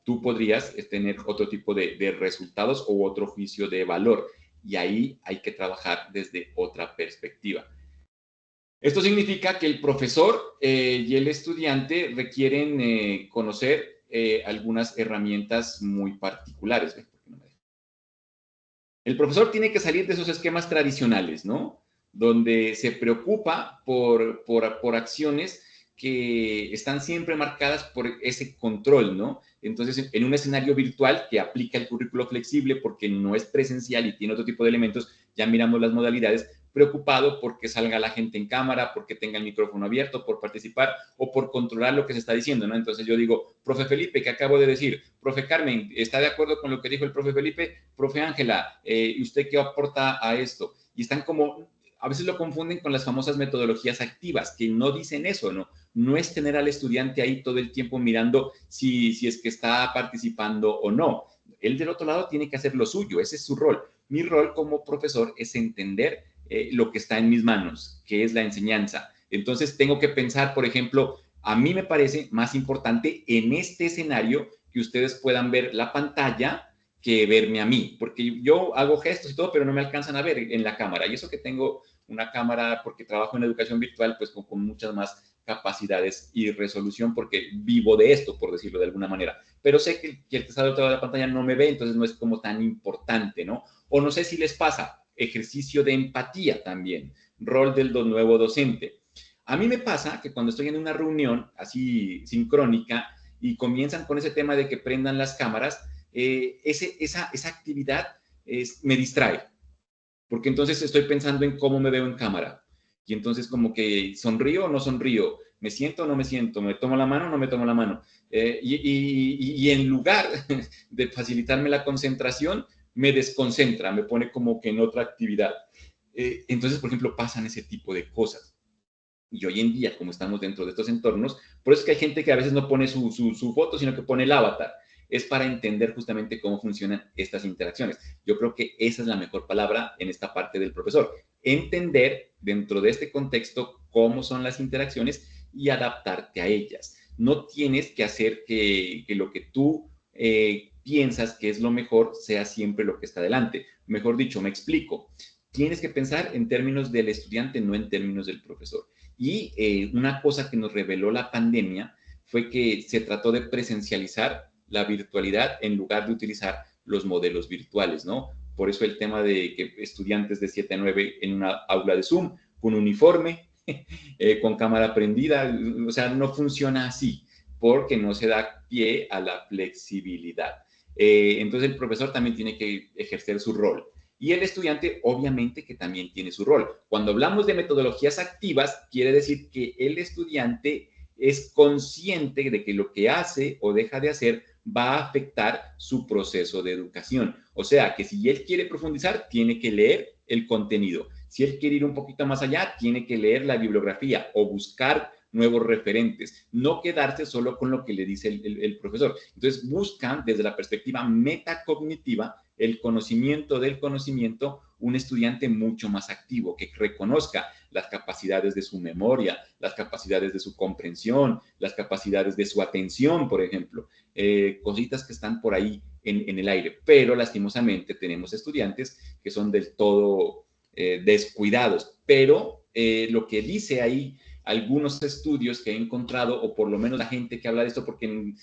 tú podrías tener otro tipo de resultados o otro juicio de valor. Y ahí hay que trabajar desde otra perspectiva. Esto significa que el profesor y el estudiante requieren conocer algunas herramientas muy particulares. El profesor tiene que salir de esos esquemas tradicionales, ¿no? Donde se preocupa por acciones que están siempre marcadas por ese control, ¿no? Entonces, en un escenario virtual que aplica el currículo flexible porque no es presencial y tiene otro tipo de elementos, ya miramos las modalidades, preocupado porque salga la gente en cámara, porque tenga el micrófono abierto, por participar o por controlar lo que se está diciendo, ¿no? Entonces yo digo, profe Felipe, ¿qué acabo de decir? Profe Carmen, ¿está de acuerdo con lo que dijo el profe Felipe? Profe Ángela, ¿y usted qué aporta a esto? Y están como, a veces lo confunden con las famosas metodologías activas, que no dicen eso, ¿no? No es tener al estudiante ahí todo el tiempo mirando si es que está participando o no. Él del otro lado tiene que hacer lo suyo, ese es su rol. Mi rol como profesor es entender lo que está en mis manos, que es la enseñanza. Entonces tengo que pensar, por ejemplo, a mí me parece más importante en este escenario que ustedes puedan ver la pantalla que verme a mí, porque yo hago gestos y todo, pero no me alcanzan a ver en la cámara. Y eso que tengo una cámara porque trabajo en educación virtual, pues con muchas más capacidades y resolución porque vivo de esto, por decirlo de alguna manera. Pero sé que el que está del otro lado de la pantalla no me ve, entonces no es como tan importante, ¿no? O no sé si les pasa, ejercicio de empatía también, rol del nuevo docente. A mí me pasa que cuando estoy en una reunión así sincrónica y comienzan con ese tema de que prendan las cámaras, esa actividad me distrae, porque entonces estoy pensando en cómo me veo en cámara. Y entonces como que sonrío o no sonrío, me siento o no me siento, me tomo la mano o no me tomo la mano. Y en lugar de facilitarme la concentración, me desconcentra, me pone como que en otra actividad. Entonces, por ejemplo, pasan ese tipo de cosas. Y hoy en día, como estamos dentro de estos entornos, por eso es que hay gente que a veces no pone su foto, sino que pone el avatar. Es para entender justamente cómo funcionan estas interacciones. Yo creo que esa es la mejor palabra en esta parte del profesor. Entender dentro de este contexto cómo son las interacciones y adaptarte a ellas. No tienes que hacer que lo que tú piensas que es lo mejor sea siempre lo que está delante. Mejor dicho, me explico. Tienes que pensar en términos del estudiante, no en términos del profesor. Y una cosa que nos reveló la pandemia fue que se trató de presencializar la virtualidad en lugar de utilizar los modelos virtuales, ¿no? Por eso el tema de que estudiantes de 7 a 9 en una aula de Zoom, con uniforme, con cámara prendida, o sea, no funciona así, porque no se da pie a la flexibilidad. Entonces el profesor también tiene que ejercer su rol. Y el estudiante, obviamente, que también tiene su rol. Cuando hablamos de metodologías activas, quiere decir que el estudiante es consciente de que lo que hace o deja de hacer va a afectar su proceso de educación. O sea, que si él quiere profundizar, tiene que leer el contenido. Si él quiere ir un poquito más allá, tiene que leer la bibliografía o buscar nuevos referentes, no quedarse solo con lo que le dice el profesor. Entonces, buscan desde la perspectiva metacognitiva el conocimiento del conocimiento, un estudiante mucho más activo, que reconozca las capacidades de su memoria, las capacidades de su comprensión, las capacidades de su atención, por ejemplo, cositas que están por ahí en el aire. Pero lastimosamente tenemos estudiantes que son del todo descuidados. Pero lo que dice ahí algunos estudios que he encontrado, o por lo menos la gente que habla de esto, porque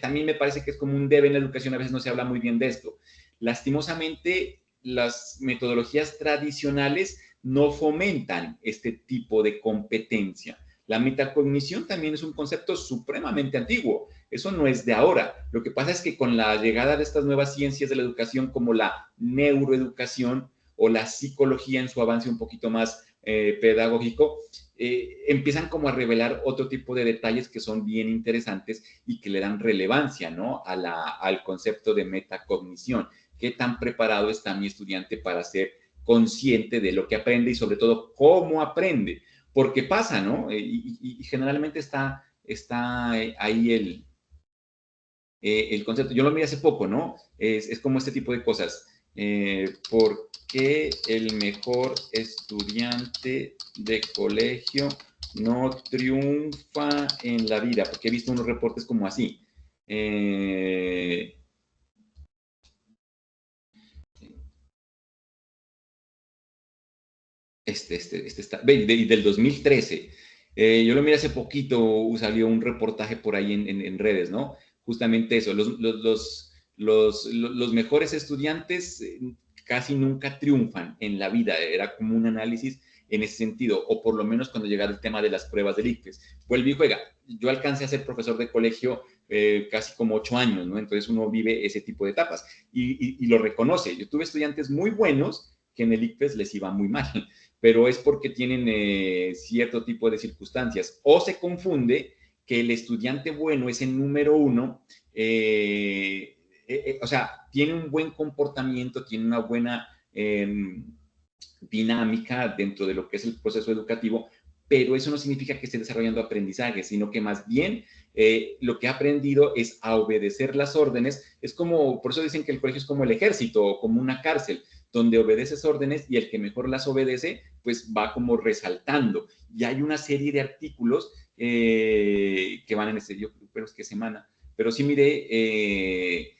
también me parece que es como un debe en la educación, a veces no se habla muy bien de esto. Lastimosamente, las metodologías tradicionales no fomentan este tipo de competencia. La metacognición también es un concepto supremamente antiguo. Eso no es de ahora. Lo que pasa es que con la llegada de estas nuevas ciencias de la educación, como la neuroeducación o la psicología en su avance un poquito más pedagógico, empiezan como a revelar otro tipo de detalles que son bien interesantes y que le dan relevancia, ¿no? al concepto de metacognición. ¿Qué tan preparado está mi estudiante para ser consciente de lo que aprende y sobre todo cómo aprende? Porque pasa, ¿no? Y generalmente está ahí el concepto. Yo lo miré hace poco, ¿no? Es como este tipo de cosas. ¿Por qué el mejor estudiante de colegio no triunfa en la vida? Porque he visto unos reportes como así. Este está, del 2013. Yo lo miré hace poquito, salió un reportaje por ahí en redes, ¿no? Justamente eso, los mejores estudiantes casi nunca triunfan en la vida. Era como un análisis en ese sentido, o por lo menos cuando llegara el tema de las pruebas del ICFES. Vuelve y juega. Yo alcancé a ser profesor de colegio casi como 8 años, ¿no? Entonces uno vive ese tipo de etapas y lo reconoce. Yo tuve estudiantes muy buenos que en el ICFES les iba muy mal, pero es porque tienen cierto tipo de circunstancias. O se confunde que el estudiante bueno es el número uno, o sea, tiene un buen comportamiento, tiene una buena dinámica dentro de lo que es el proceso educativo, pero eso no significa que esté desarrollando aprendizaje, sino que más bien lo que ha aprendido es a obedecer las órdenes. Es como, por eso dicen que el colegio es como el ejército o como una cárcel, donde obedeces órdenes y el que mejor las obedece, pues va como resaltando. Y hay una serie de artículos que van en ese, yo creo que semana, pero sí miré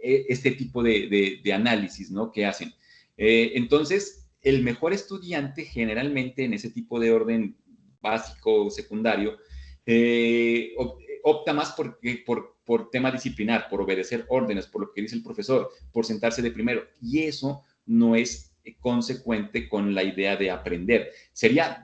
este tipo de análisis, ¿no? Que hacen. Entonces, el mejor estudiante generalmente en ese tipo de orden básico o secundario opta más por tema disciplinar, por obedecer órdenes, por lo que dice el profesor, por sentarse de primero. Y eso no es consecuente con la idea de aprender.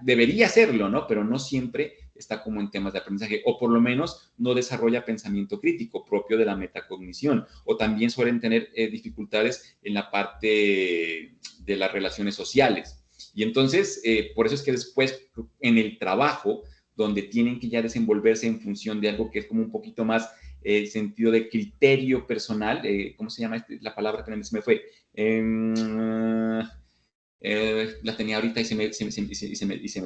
Debería serlo, ¿no? Pero no siempre está como en temas de aprendizaje, o por lo menos no desarrolla pensamiento crítico propio de la metacognición, o también suelen tener dificultades en la parte de las relaciones sociales. Y entonces, por eso es que después en el trabajo, donde tienen que ya desenvolverse en función de algo que es como un poquito más sentido de criterio personal, ¿cómo se llama la palabra que se me fue? La tenía ahorita y se me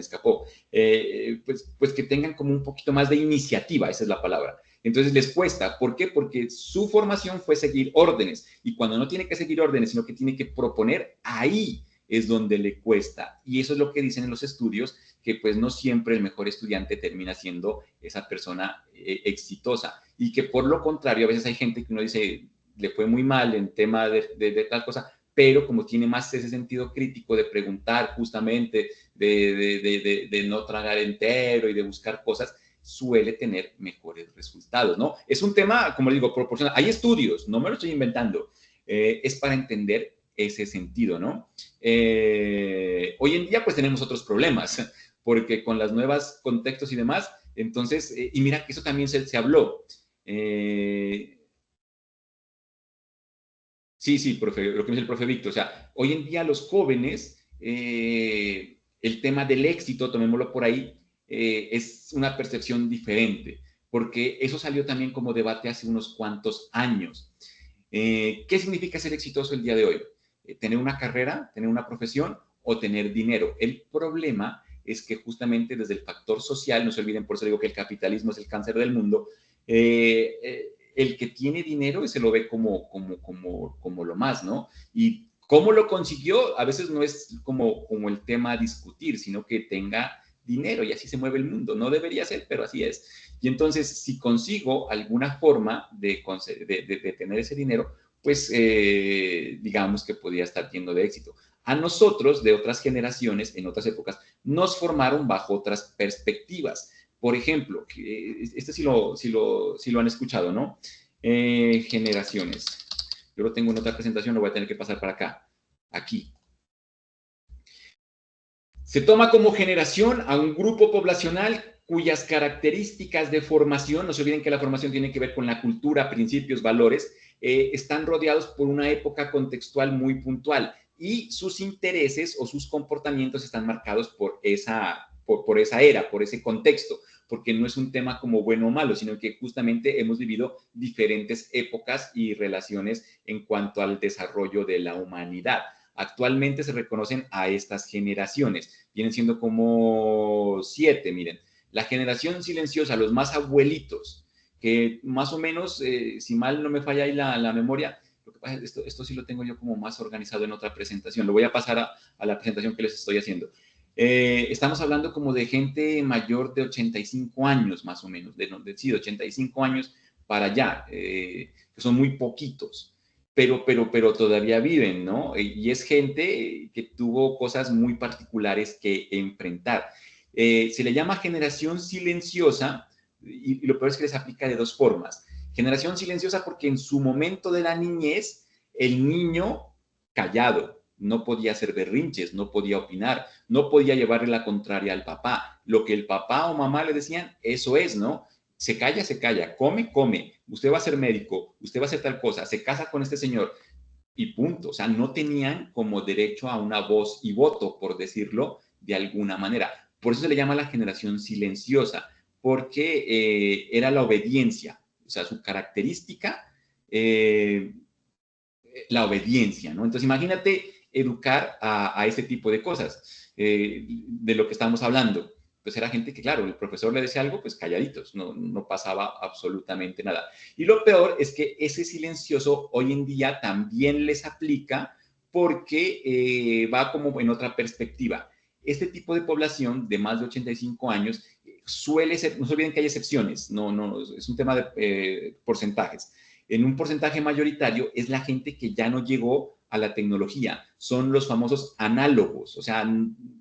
escapó. Pues que tengan como un poquito más de iniciativa, esa es la palabra. Entonces les cuesta. ¿Por qué? Porque su formación fue seguir órdenes. Y cuando no tiene que seguir órdenes, sino que tiene que proponer, ahí es donde le cuesta. Y eso es lo que dicen en los estudios, que pues no siempre el mejor estudiante termina siendo esa persona exitosa. Y que por lo contrario, a veces hay gente que uno dice, le fue muy mal en tema de tal cosa, pero como tiene más ese sentido crítico de preguntar justamente, de no tragar entero y de buscar cosas, suele tener mejores resultados, ¿no? Es un tema, como digo, proporcional. Hay estudios, no me lo estoy inventando, es para entender ese sentido, ¿no? Hoy en día pues tenemos otros problemas, porque con las nuevas contextos y demás, entonces, y mira que eso también se habló. Sí, sí, profe, lo que dice el profe Víctor. O sea, hoy en día los jóvenes, el tema del éxito, tomémoslo por ahí, es una percepción diferente, porque eso salió también como debate hace unos cuantos años. ¿Qué significa ser exitoso el día de hoy? ¿Tener una carrera, tener una profesión o tener dinero? El problema es que justamente desde el factor social, no se olviden, por eso digo que el capitalismo es el cáncer del mundo, el que tiene dinero se lo ve como lo más, ¿no? Y cómo lo consiguió, a veces no es como el tema a discutir, sino que tenga dinero y así se mueve el mundo. No debería ser, pero así es. Y entonces, si consigo alguna forma de tener ese dinero, pues digamos que podría estar lleno de éxito. A nosotros, de otras generaciones, en otras épocas, nos formaron bajo otras perspectivas. Por ejemplo, este sí lo han escuchado, ¿no? Generaciones. Yo lo tengo en otra presentación, lo voy a tener que pasar para acá. Aquí. Se toma como generación a un grupo poblacional cuyas características de formación, no se olviden que la formación tiene que ver con la cultura, principios, valores, están rodeados por una época contextual muy puntual y sus intereses o sus comportamientos están marcados por esa era, por ese contexto, porque no es un tema como bueno o malo, sino que justamente hemos vivido diferentes épocas y relaciones en cuanto al desarrollo de la humanidad. Actualmente se reconocen a estas generaciones, vienen siendo como 7, miren. La generación silenciosa, los más abuelitos, que más o menos, si mal no me falla ahí la memoria, lo que pasa es esto sí lo tengo yo como más organizado en otra presentación. Lo voy a pasar a la presentación que les estoy haciendo. Estamos hablando como de gente mayor de 85 años, más o menos, de 85 años para allá, que son muy poquitos. Pero todavía viven, ¿no? Y es gente que tuvo cosas muy particulares que enfrentar. Se le llama generación silenciosa y lo peor es que les aplica de dos formas. Generación silenciosa porque en su momento de la niñez, el niño callado, no podía hacer berrinches, no podía opinar, no podía llevarle la contraria al papá. Lo que el papá o mamá le decían, eso es, ¿no? Se calla, come, usted va a ser médico, usted va a hacer tal cosa, se casa con este señor y punto. O sea, no tenían como derecho a una voz y voto, por decirlo de alguna manera. Por eso se le llama la generación silenciosa, porque era la obediencia, o sea, su característica, la obediencia, ¿no? Entonces, imagínate educar a ese tipo de cosas, de lo que estamos hablando. Pues era gente que, claro, el profesor le decía algo, pues calladitos, no pasaba absolutamente nada. Y lo peor es que ese silencioso hoy en día también les aplica porque va como en otra perspectiva. Este tipo de población de más de 85 años suele ser, no se olviden que hay excepciones, no, es un tema de porcentajes. En un porcentaje mayoritario es la gente que ya no llegó a la tecnología, son los famosos análogos, o sea,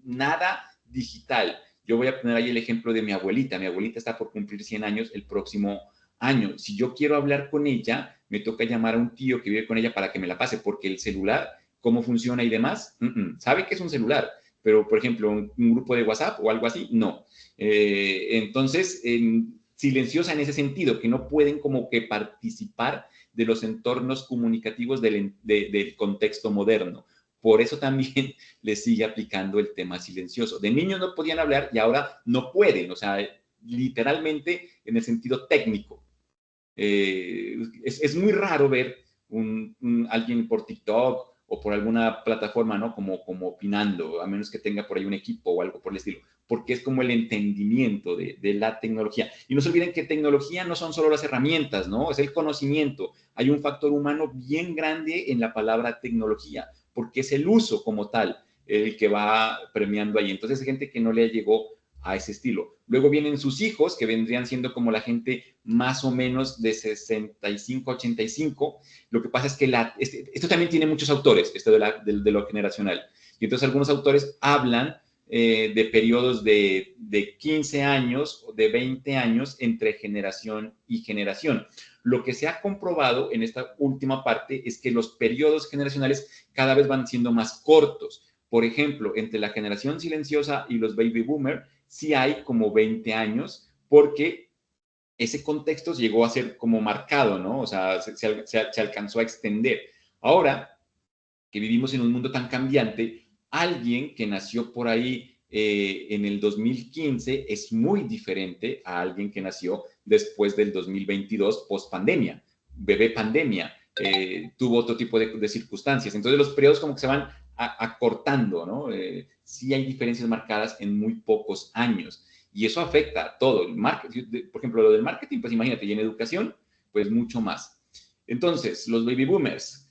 nada digital. Yo voy a poner ahí el ejemplo de mi abuelita está por cumplir 100 años el próximo año. Si yo quiero hablar con ella, me toca llamar a un tío que vive con ella para que me la pase, porque el celular, cómo funciona y demás, sabe que es un celular, pero por ejemplo, un grupo de WhatsApp o algo así, no. Entonces, silenciosa en ese sentido, que no pueden como que participar de los entornos comunicativos del contexto moderno. Por eso también les sigue aplicando el tema silencioso. De niños no podían hablar y ahora no pueden, o sea, literalmente en el sentido técnico. Es muy raro ver alguien por TikTok o por alguna plataforma, ¿no? Como opinando, a menos que tenga por ahí un equipo o algo por el estilo, porque es como el entendimiento de la tecnología. Y no se olviden que tecnología no son solo las herramientas, ¿no? Es el conocimiento. Hay un factor humano bien grande en la palabra tecnología, porque es el uso como tal el que va premiando ahí. Entonces, hay gente que no le llegó a ese estilo. Luego vienen sus hijos, que vendrían siendo como la gente más o menos de 65 a 85. Lo que pasa es que esto también tiene muchos autores, esto de lo generacional. Y entonces algunos autores hablan de periodos de 15 años o de 20 años entre generación y generación. Lo que se ha comprobado en esta última parte es que los periodos generacionales cada vez van siendo más cortos. Por ejemplo, entre la generación silenciosa y los baby boomers, sí hay como 20 años, porque ese contexto llegó a ser como marcado, ¿no? O sea, se alcanzó a extender. Ahora que vivimos en un mundo tan cambiante, alguien que nació por ahí en el 2015 es muy diferente a alguien que nació después del 2022, post pandemia, bebé pandemia, tuvo otro tipo de circunstancias. Entonces los periodos como que se van acortando, ¿no? Sí hay diferencias marcadas en muy pocos años y eso afecta a todo. El marketing, por ejemplo, lo del marketing, pues imagínate, y en educación, pues mucho más. Entonces, los baby boomers,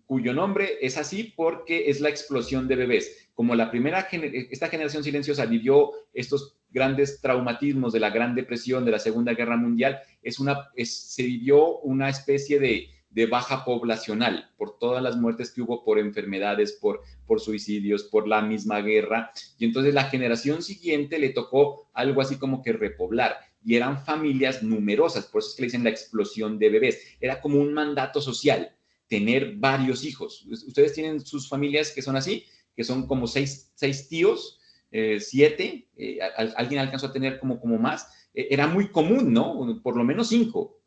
cuyo nombre es así porque es la explosión de bebés. Como esta generación silenciosa vivió estos grandes traumatismos de la Gran Depresión, de la Segunda Guerra Mundial, se vivió una especie de baja poblacional por todas las muertes que hubo por enfermedades, por suicidios, por la misma guerra. Y entonces la generación siguiente le tocó algo así como que repoblar. Y eran familias numerosas, por eso es que le dicen la explosión de bebés. Era como un mandato social, tener varios hijos. Ustedes tienen sus familias que son así, que son como seis tíos, 7, alguien alcanzó a tener como más. Era muy común, ¿no? Por lo menos 5,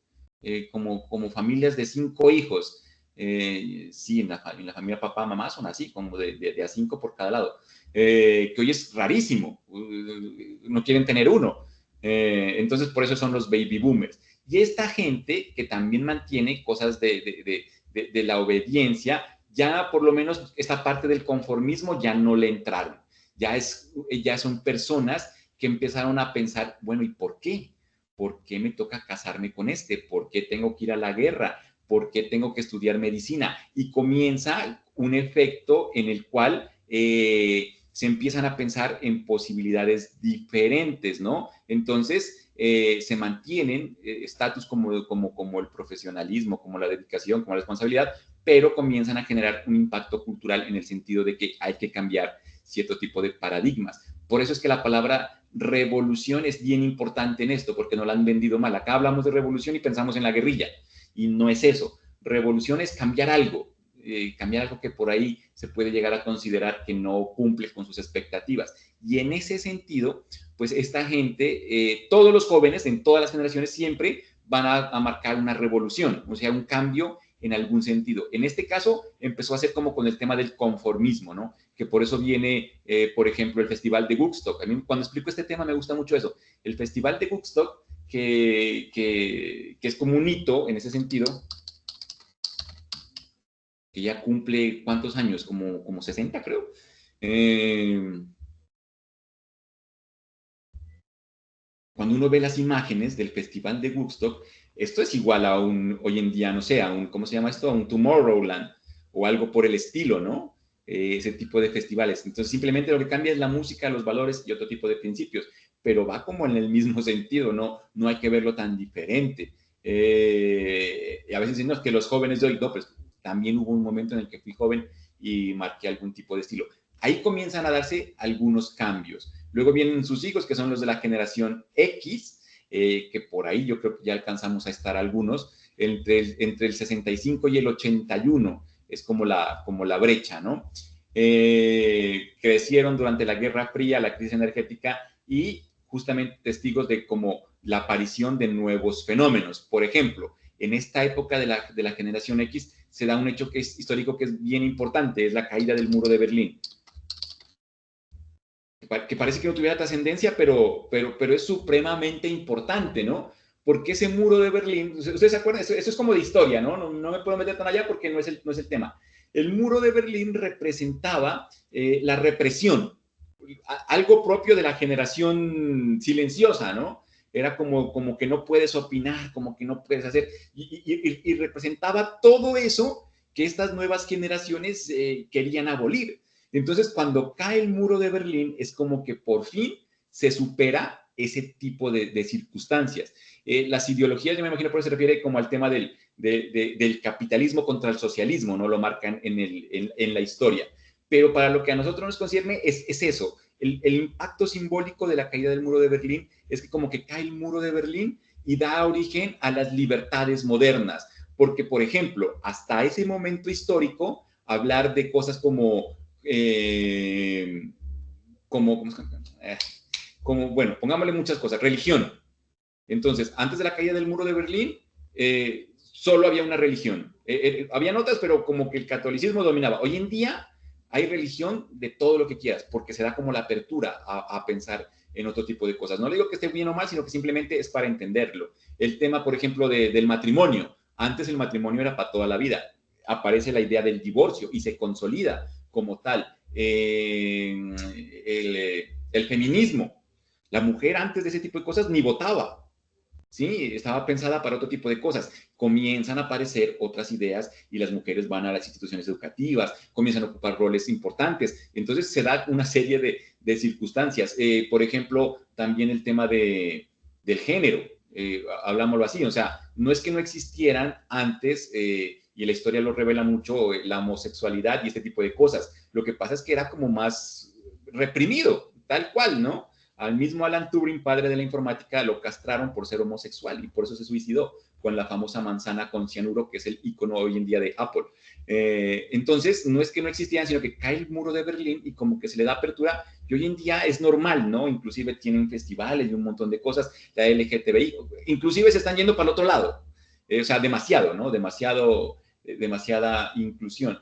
como familias de 5 hijos. Sí, en la familia papá, mamá son así, como de a 5 por cada lado. Que hoy es rarísimo, no quieren tener uno. Entonces, por eso son los baby boomers. Y esta gente que también mantiene cosas de la obediencia, ya por lo menos esta parte del conformismo ya no le entraron. Ya son personas que empezaron a pensar, bueno, ¿y por qué? ¿Por qué me toca casarme con este? ¿Por qué tengo que ir a la guerra? ¿Por qué tengo que estudiar medicina? Y comienza un efecto en el cual se empiezan a pensar en posibilidades diferentes, ¿no? Entonces, se mantienen estatus como el profesionalismo, como la dedicación, como la responsabilidad, pero comienzan a generar un impacto cultural en el sentido de que hay que cambiar cierto tipo de paradigmas. Por eso es que la palabra revolución es bien importante en esto, porque nos la han vendido mal. Acá hablamos de revolución y pensamos en la guerrilla, y no es eso. Revolución es cambiar algo que por ahí se puede llegar a considerar que no cumple con sus expectativas. Y en ese sentido, pues esta gente, todos los jóvenes en todas las generaciones siempre van a marcar una revolución, o sea, un cambio en algún sentido. En este caso, empezó a ser como con el tema del conformismo, ¿no? Que por eso viene, por ejemplo, el Festival de Woodstock. A mí, cuando explico este tema, me gusta mucho eso. El Festival de Woodstock, que es como un hito en ese sentido, que ya cumple, ¿cuántos años? Como 60, creo. Cuando uno ve las imágenes del Festival de Woodstock, esto es igual a hoy en día, no sé, ¿cómo se llama esto? A un Tomorrowland o algo por el estilo, ¿no? Ese tipo de festivales. Entonces, simplemente lo que cambia es la música, los valores y otro tipo de principios, pero va como en el mismo sentido, no hay que verlo tan diferente. Y a veces dicen, no, es que los jóvenes de hoy, no, pues también hubo un momento en el que fui joven y marqué algún tipo de estilo. Ahí comienzan a darse algunos cambios. Luego vienen sus hijos, que son los de la generación X, que por ahí yo creo que ya alcanzamos a estar algunos, entre el 65 y el 81, es como la brecha, ¿no? Crecieron durante la Guerra Fría, la crisis energética y justamente testigos de como la aparición de nuevos fenómenos. Por ejemplo, en esta época de la generación X se da un hecho que es histórico, que es bien importante, es la caída del muro de Berlín. Que parece que no tuviera trascendencia, pero es supremamente importante, ¿no? Porque ese muro de Berlín, ¿ustedes se acuerdan? Eso es como de historia, ¿no? No me puedo meter tan allá porque no es el tema. El muro de Berlín representaba la represión, algo propio de la generación silenciosa, ¿no? Era como que no puedes opinar, como que no puedes hacer, y representaba todo eso que estas nuevas generaciones querían abolir. Entonces, cuando cae el muro de Berlín, es como que por fin se supera ese tipo de circunstancias. Las ideologías, yo me imagino por eso se refiere como al tema del capitalismo contra el socialismo, ¿no? Lo marcan en la historia. Pero para lo que a nosotros nos concierne es eso. El impacto simbólico de la caída del muro de Berlín es que como que cae el muro de Berlín y da origen a las libertades modernas. Porque, por ejemplo, hasta ese momento histórico, hablar de cosas como bueno, pongámosle muchas cosas, religión. Entonces, antes de la caída del muro de Berlín, solo había una religión. Habían otras, pero como que el catolicismo dominaba. Hoy en día hay religión de todo lo que quieras, porque se da como la apertura a pensar en otro tipo de cosas. No le digo que esté bien o mal, sino que simplemente es para entenderlo. El tema, por ejemplo, del matrimonio. Antes el matrimonio era para toda la vida. Aparece la idea del divorcio y se consolida como tal. El feminismo. La mujer antes de ese tipo de cosas ni votaba. Sí, estaba pensada para otro tipo de cosas. Comienzan a aparecer otras ideas y las mujeres van a las instituciones educativas, comienzan a ocupar roles importantes. Entonces se da una serie de circunstancias. Por ejemplo, también el tema del género, hablámoslo así, o sea, no es que no existieran antes, y la historia lo revela mucho, la homosexualidad y este tipo de cosas. Lo que pasa es que era como más reprimido, tal cual, ¿no? Al mismo Alan Turing, padre de la informática, lo castraron por ser homosexual y por eso se suicidó con la famosa manzana con cianuro, que es el icono hoy en día de Apple. Entonces, no es que no existían, sino que cae el muro de Berlín y como que se le da apertura y hoy en día es normal, ¿no? Inclusive tienen festivales y un montón de cosas, la LGTBI, inclusive se están yendo para el otro lado. O sea, demasiado, ¿no? Demasiada inclusión.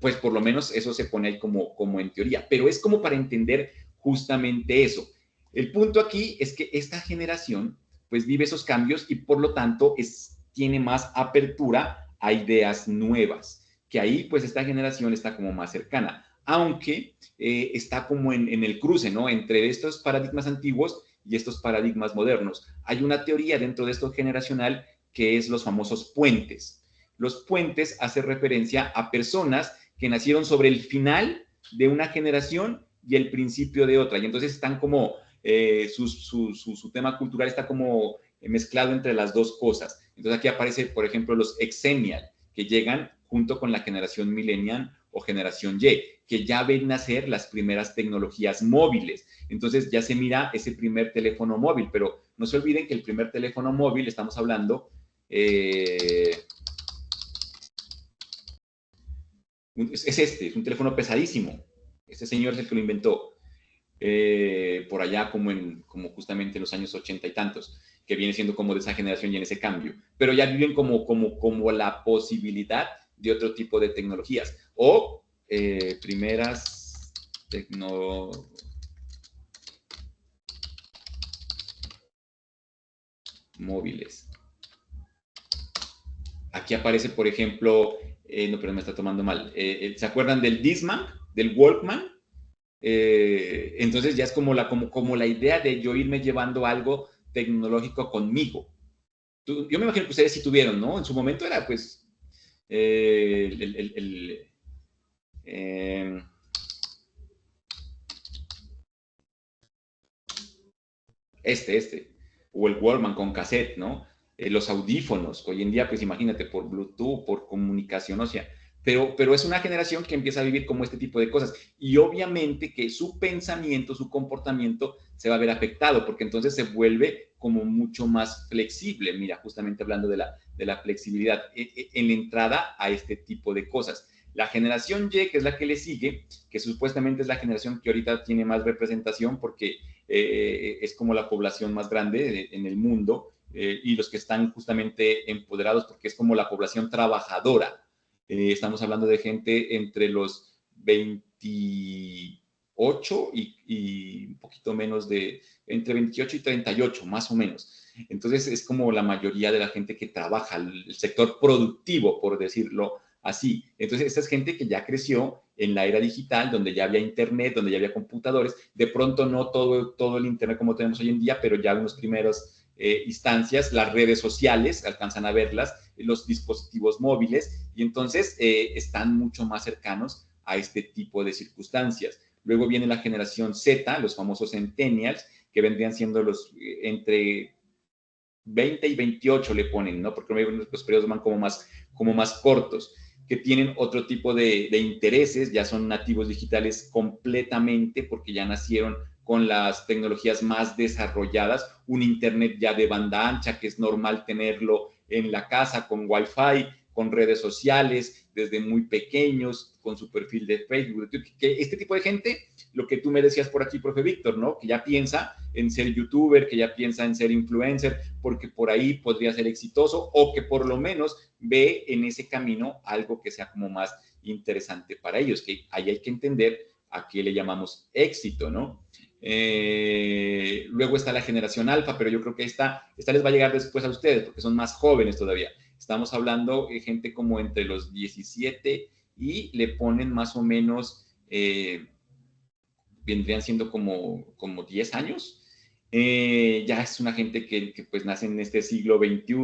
Pues por lo menos eso se pone ahí como en teoría, pero es como para entender justamente eso. El punto aquí es que esta generación pues vive esos cambios y por lo tanto tiene más apertura a ideas nuevas, que ahí pues esta generación está como más cercana, aunque está como en el cruce, ¿no? Entre estos paradigmas antiguos y estos paradigmas modernos. Hay una teoría dentro de esto generacional que es los famosos puentes. Los puentes hacen referencia a personas que nacieron sobre el final de una generación y el principio de otra, y entonces están como su tema cultural está como mezclado entre las dos cosas. Entonces aquí aparece, por ejemplo, los exennial, que llegan junto con la generación millennial o generación Y, que ya ven nacer las primeras tecnologías móviles. Entonces ya se mira ese primer teléfono móvil, pero no se olviden que el primer teléfono móvil, estamos hablando, es es un teléfono pesadísimo. Este señor es el que lo inventó. Por allá como justamente en los años 80 y tantos, que viene siendo como de esa generación y en ese cambio, pero ya viven como la posibilidad de otro tipo de tecnologías, o primeras móviles. Aquí aparece, por ejemplo, no, pero me está tomando mal, ¿se acuerdan del Discman, del Walkman? Entonces ya es como la idea de yo irme llevando algo tecnológico conmigo. Yo me imagino que ustedes sí tuvieron, ¿no? En su momento era pues o el Walkman con cassette, ¿no? Los audífonos, hoy en día pues imagínate, por Bluetooth, por comunicación, o sea, pero es una generación que empieza a vivir como este tipo de cosas y obviamente que su pensamiento, su comportamiento se va a ver afectado porque entonces se vuelve como mucho más flexible. Mira, justamente hablando de la flexibilidad en la entrada a este tipo de cosas. La generación Y, que es la que le sigue, que supuestamente es la generación que ahorita tiene más representación porque es como la población más grande en el mundo y los que están justamente empoderados porque es como la población trabajadora. Estamos hablando de gente entre los 28 y un poquito menos entre 28 y 38, más o menos. Entonces es como la mayoría de la gente que trabaja, el sector productivo, por decirlo así. Entonces esta es gente que ya creció en la era digital, donde ya había internet, donde ya había computadores. De pronto no todo el internet como tenemos hoy en día, pero ya unos primeros instancias, las redes sociales, alcanzan a verlas, los dispositivos móviles, y entonces están mucho más cercanos a este tipo de circunstancias. Luego viene la generación Z, los famosos centennials, que vendrían siendo los entre 20 y 28 le ponen, ¿no? Porque los periodos van como más cortos, que tienen otro tipo de intereses, ya son nativos digitales completamente, porque ya nacieron con las tecnologías más desarrolladas, un internet ya de banda ancha, que es normal tenerlo en la casa, con Wi-Fi, con redes sociales, desde muy pequeños, con su perfil de Facebook. Que este tipo de gente, lo que tú me decías por aquí, profe Víctor, ¿no? Que ya piensa en ser youtuber, que ya piensa en ser influencer, porque por ahí podría ser exitoso, o que por lo menos ve en ese camino algo que sea como más interesante para ellos, que ahí hay que entender a qué le llamamos éxito, ¿no? Luego está la generación alfa, pero yo creo que esta les va a llegar después a ustedes, porque son más jóvenes todavía. Estamos hablando de gente como entre los 17 y le ponen más o menos, vendrían siendo como 10 años. Ya es una gente que pues nace en este siglo XXI,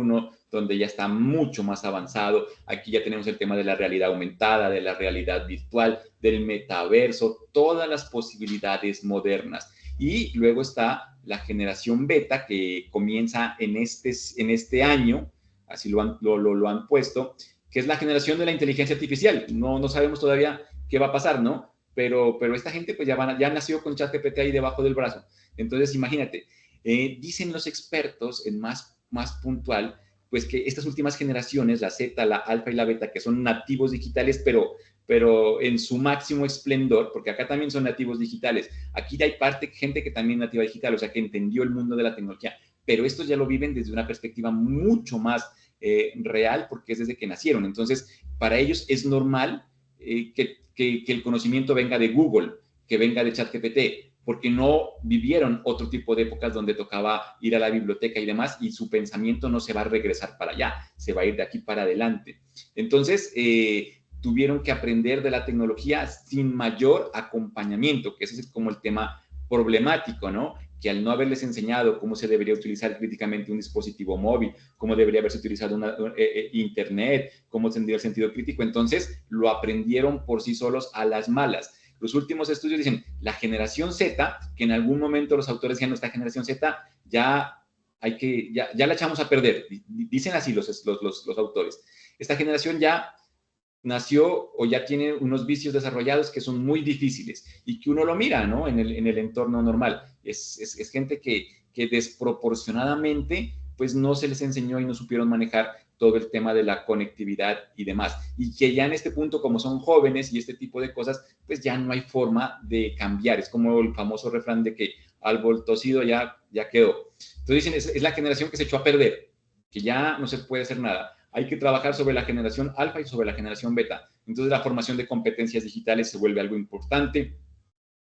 donde ya está mucho más avanzado. Aquí ya tenemos el tema de la realidad aumentada, de la realidad virtual, del metaverso, todas las posibilidades modernas. Y luego está la generación beta, que comienza en este año, así lo han puesto, que es la generación de la inteligencia artificial. No sabemos todavía qué va a pasar, ¿no? Pero esta gente pues ya nació con ChatGPT ahí debajo del brazo. Entonces, imagínate, dicen los expertos en más puntual, pues que estas últimas generaciones, la Z, la alfa y la beta, que son nativos digitales, pero en su máximo esplendor, porque acá también son nativos digitales. Aquí ya hay gente que también es nativa digital, o sea, que entendió el mundo de la tecnología, pero estos ya lo viven desde una perspectiva mucho más real, porque es desde que nacieron. Entonces, para ellos es normal que el conocimiento venga de Google, que venga de ChatGPT, porque no vivieron otro tipo de épocas donde tocaba ir a la biblioteca y demás, y su pensamiento no se va a regresar para allá, se va a ir de aquí para adelante. Entonces, tuvieron que aprender de la tecnología sin mayor acompañamiento, que ese es como el tema problemático, ¿no? Que al no haberles enseñado cómo se debería utilizar críticamente un dispositivo móvil, cómo debería haberse utilizado internet, cómo tendría el sentido crítico, entonces lo aprendieron por sí solos a las malas. Los últimos estudios dicen, la generación Z, que en algún momento los autores decían, esta generación Z ya la echamos a perder, dicen así los autores. Esta generación ya nació o ya tiene unos vicios desarrollados que son muy difíciles y que uno lo mira, ¿no? En el entorno normal. Es gente que desproporcionadamente pues no se les enseñó y no supieron manejar todo el tema de la conectividad y demás. Y que ya en este punto, como son jóvenes y este tipo de cosas, pues ya no hay forma de cambiar. Es como el famoso refrán de que árbol tocido ya quedó. Entonces dicen, es la generación que se echó a perder, que ya no se puede hacer nada. Hay que trabajar sobre la generación alfa y sobre la generación beta. Entonces la formación de competencias digitales se vuelve algo importante,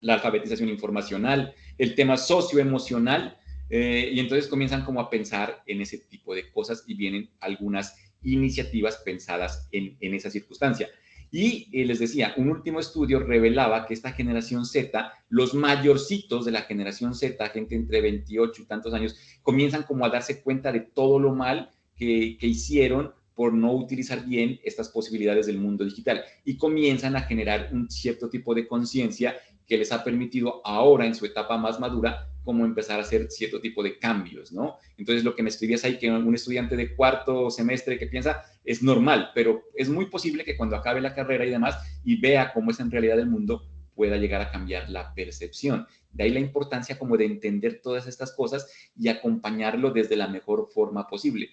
la alfabetización informacional, el tema socioemocional, y entonces comienzan como a pensar en ese tipo de cosas y vienen algunas iniciativas pensadas en esa circunstancia. Y les decía, un último estudio revelaba que esta generación Z, los mayorcitos de la generación Z, gente entre 28 y tantos años, comienzan como a darse cuenta de todo lo mal que hicieron por no utilizar bien estas posibilidades del mundo digital y comienzan a generar un cierto tipo de conciencia que les ha permitido ahora en su etapa más madura como empezar a hacer cierto tipo de cambios, ¿no? Entonces lo que me escribías ahí, que un estudiante de cuarto semestre que piensa es normal, pero es muy posible que cuando acabe la carrera y demás y vea cómo es en realidad el mundo, pueda llegar a cambiar la percepción. De ahí la importancia como de entender todas estas cosas y acompañarlo desde la mejor forma posible.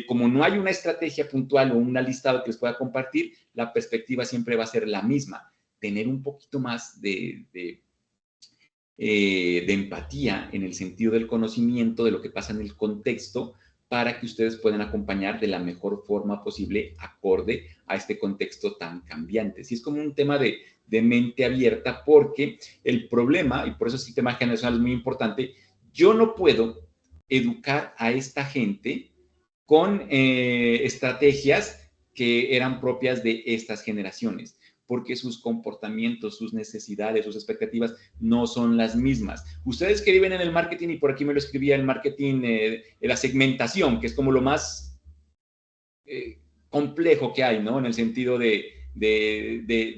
Como no hay una estrategia puntual o un listado que les pueda compartir, la perspectiva siempre va a ser la misma. Tener un poquito más de empatía en el sentido del conocimiento de lo que pasa en el contexto para que ustedes puedan acompañar de la mejor forma posible acorde a este contexto tan cambiante. Sí, es como un tema de mente abierta porque el problema, y por eso el sistema generacional es muy importante, yo no puedo educar a esta gente con estrategias que eran propias de estas generaciones, porque sus comportamientos, sus necesidades, sus expectativas no son las mismas. Ustedes que viven en el marketing, y por aquí me lo escribía el marketing, la segmentación, que es como lo más complejo que hay, ¿no? En el sentido de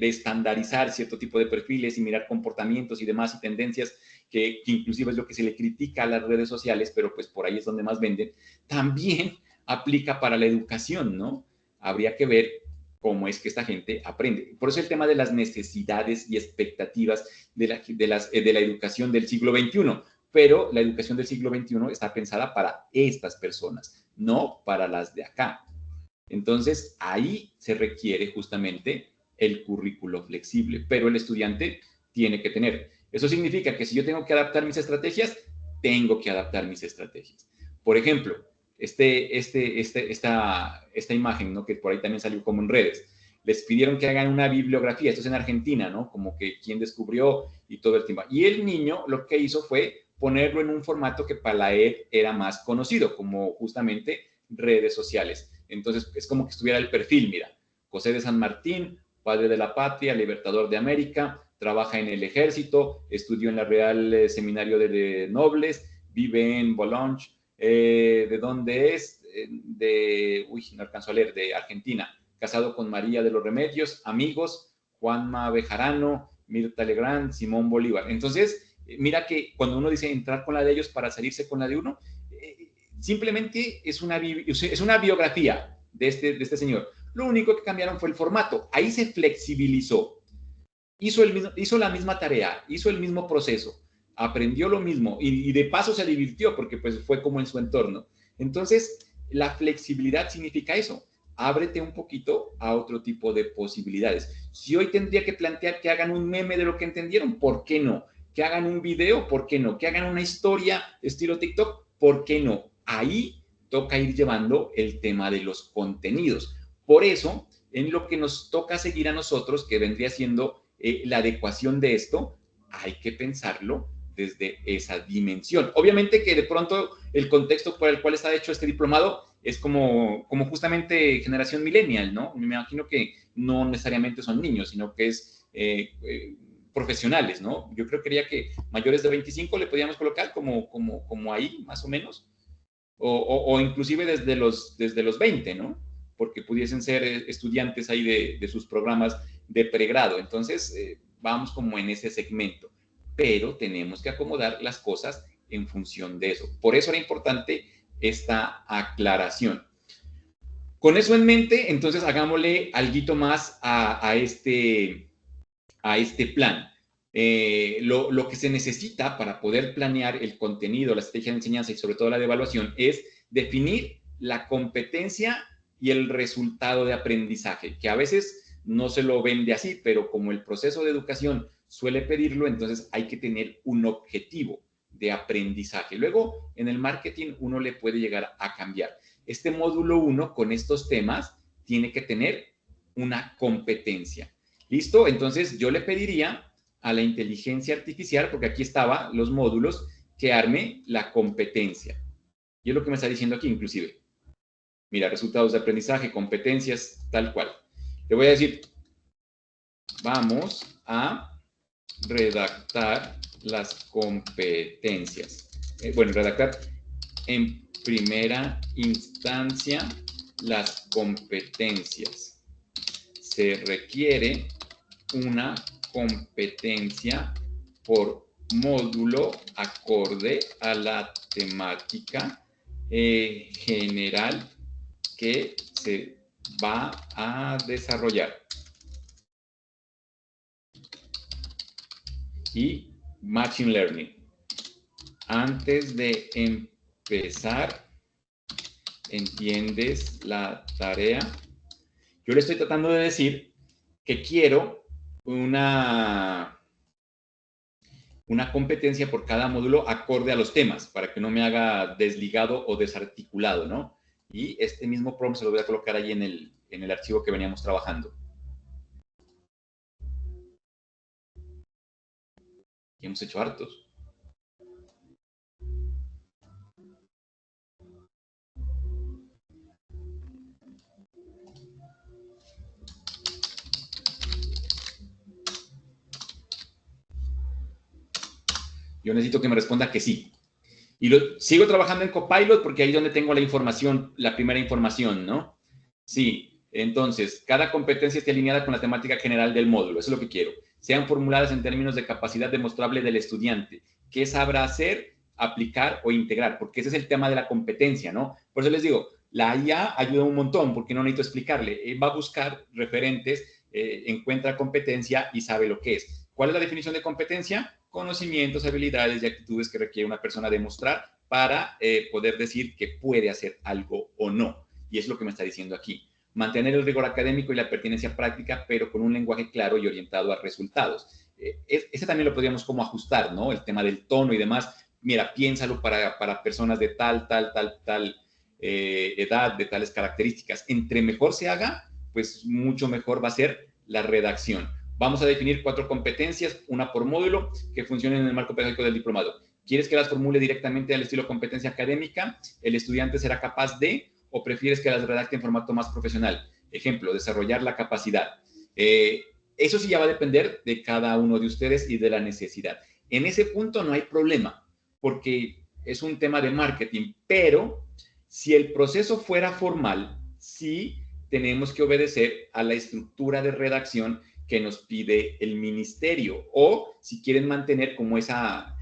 estandarizar cierto tipo de perfiles y mirar comportamientos y demás y tendencias, que inclusive es lo que se le critica a las redes sociales, pero pues por ahí es donde más venden. También aplica para la educación, ¿no? Habría que ver cómo es que esta gente aprende. Por eso el tema de las necesidades y expectativas de la educación del siglo XXI. Pero la educación del siglo XXI está pensada para estas personas, no para las de acá. Entonces, ahí se requiere justamente el currículo flexible, pero el estudiante tiene que tener. Eso significa que si yo tengo que adaptar mis estrategias, tengo que adaptar mis estrategias. Por ejemplo, esta imagen, ¿no? Que por ahí también salió como en redes. Les pidieron que hagan una bibliografía, esto es en Argentina, ¿no? Como que quién descubrió y todo el tiempo. Y el niño lo que hizo fue ponerlo en un formato que para él era más conocido, como justamente redes sociales. Entonces, es como que estuviera el perfil, mira, José de San Martín, padre de la patria, libertador de América, trabaja en el ejército, estudió en la Real Seminario de Nobles, vive en Boulogne, ¿de dónde es? No alcanzo a leer, de Argentina, casado con María de los Remedios, amigos, Juanma Bejarano, Mirta Legrand, Simón Bolívar. Entonces, mira que cuando uno dice entrar con la de ellos para salirse con la de uno, simplemente es una biografía de este señor. Lo único que cambiaron fue el formato. Ahí se flexibilizó. Hizo la misma tarea, hizo el mismo proceso, aprendió lo mismo y de paso se divirtió porque pues fue como en su entorno. Entonces, la flexibilidad significa eso. Ábrete un poquito a otro tipo de posibilidades. Si hoy tendría que plantear que hagan un meme de lo que entendieron, ¿por qué no? Que hagan un video, ¿por qué no? Que hagan una historia estilo TikTok, ¿por qué no? Ahí toca ir llevando el tema de los contenidos. Por eso, en lo que nos toca seguir a nosotros, que vendría siendo la adecuación de esto, hay que pensarlo desde esa dimensión. Obviamente que de pronto el contexto por el cual está hecho este diplomado es como justamente generación millennial, ¿no? Me imagino que no necesariamente son niños, sino que es profesionales, ¿no? Yo creería que mayores de 25 le podríamos colocar como ahí, más o menos, o inclusive desde los 20, ¿no? Porque pudiesen ser estudiantes ahí de sus programas de pregrado. Entonces, vamos como en ese segmento, pero tenemos que acomodar las cosas en función de eso. Por eso era importante esta aclaración. Con eso en mente, entonces hagámosle alguito más a este plan. Lo que se necesita para poder planear el contenido, la estrategia de enseñanza y sobre todo la de evaluación es definir la competencia y el resultado de aprendizaje, que a veces no se lo vende así, pero como el proceso de educación suele pedirlo, entonces hay que tener un objetivo de aprendizaje. Luego, en el marketing, uno le puede llegar a cambiar. Este módulo 1, con estos temas, tiene que tener una competencia. ¿Listo? Entonces, yo le pediría a la inteligencia artificial, porque aquí estaban los módulos, que arme la competencia. Y es lo que me está diciendo aquí, inclusive. Mira, resultados de aprendizaje, competencias, tal cual. Le voy a decir, vamos a redactar las competencias. Redactar en primera instancia las competencias. Se requiere una competencia por módulo acorde a la temática general que se va a desarrollar. Y Machine Learning. Antes de empezar, ¿entiendes la tarea? Yo le estoy tratando de decir que quiero una competencia por cada módulo acorde a los temas, para que no me haga desligado o desarticulado, ¿no? Y este mismo prompt se lo voy a colocar ahí en el archivo que veníamos trabajando. Y hemos hecho hartos. Yo necesito que me responda que sí. Y sigo trabajando en Copilot porque ahí es donde tengo la información, la primera información, ¿no? Sí, entonces, cada competencia esté alineada con la temática general del módulo. Eso es lo que quiero. Sean formuladas en términos de capacidad demostrable del estudiante. ¿Qué sabrá hacer, aplicar o integrar? Porque ese es el tema de la competencia, ¿no? Por eso les digo, la IA ayuda un montón porque no necesito explicarle. Va a buscar referentes, encuentra competencia y sabe lo que es. ¿Cuál es la definición de competencia? Conocimientos, habilidades y actitudes que requiere una persona demostrar para poder decir que puede hacer algo o no. Y es lo que me está diciendo aquí. mantener el rigor académico y la pertinencia práctica, pero con un lenguaje claro y orientado a resultados. Ese también lo podríamos como ajustar, ¿no? El tema del tono y demás. Mira, piénsalo para personas de tal edad, de tales características. Entre mejor se haga, pues mucho mejor va a ser la redacción. Vamos a definir 4 competencias, una por módulo, que funcionen en el marco pedagógico del diplomado. ¿Quieres que las formule directamente al estilo competencia académica? ¿El estudiante será capaz de, o prefieres que las redacte en formato más profesional? Ejemplo, desarrollar la capacidad. Eso sí ya va a depender de cada uno de ustedes y de la necesidad. En ese punto no hay problema, porque es un tema de marketing, pero si el proceso fuera formal, sí tenemos que obedecer a la estructura de redacción que nos pide el ministerio, o si quieren mantener como esa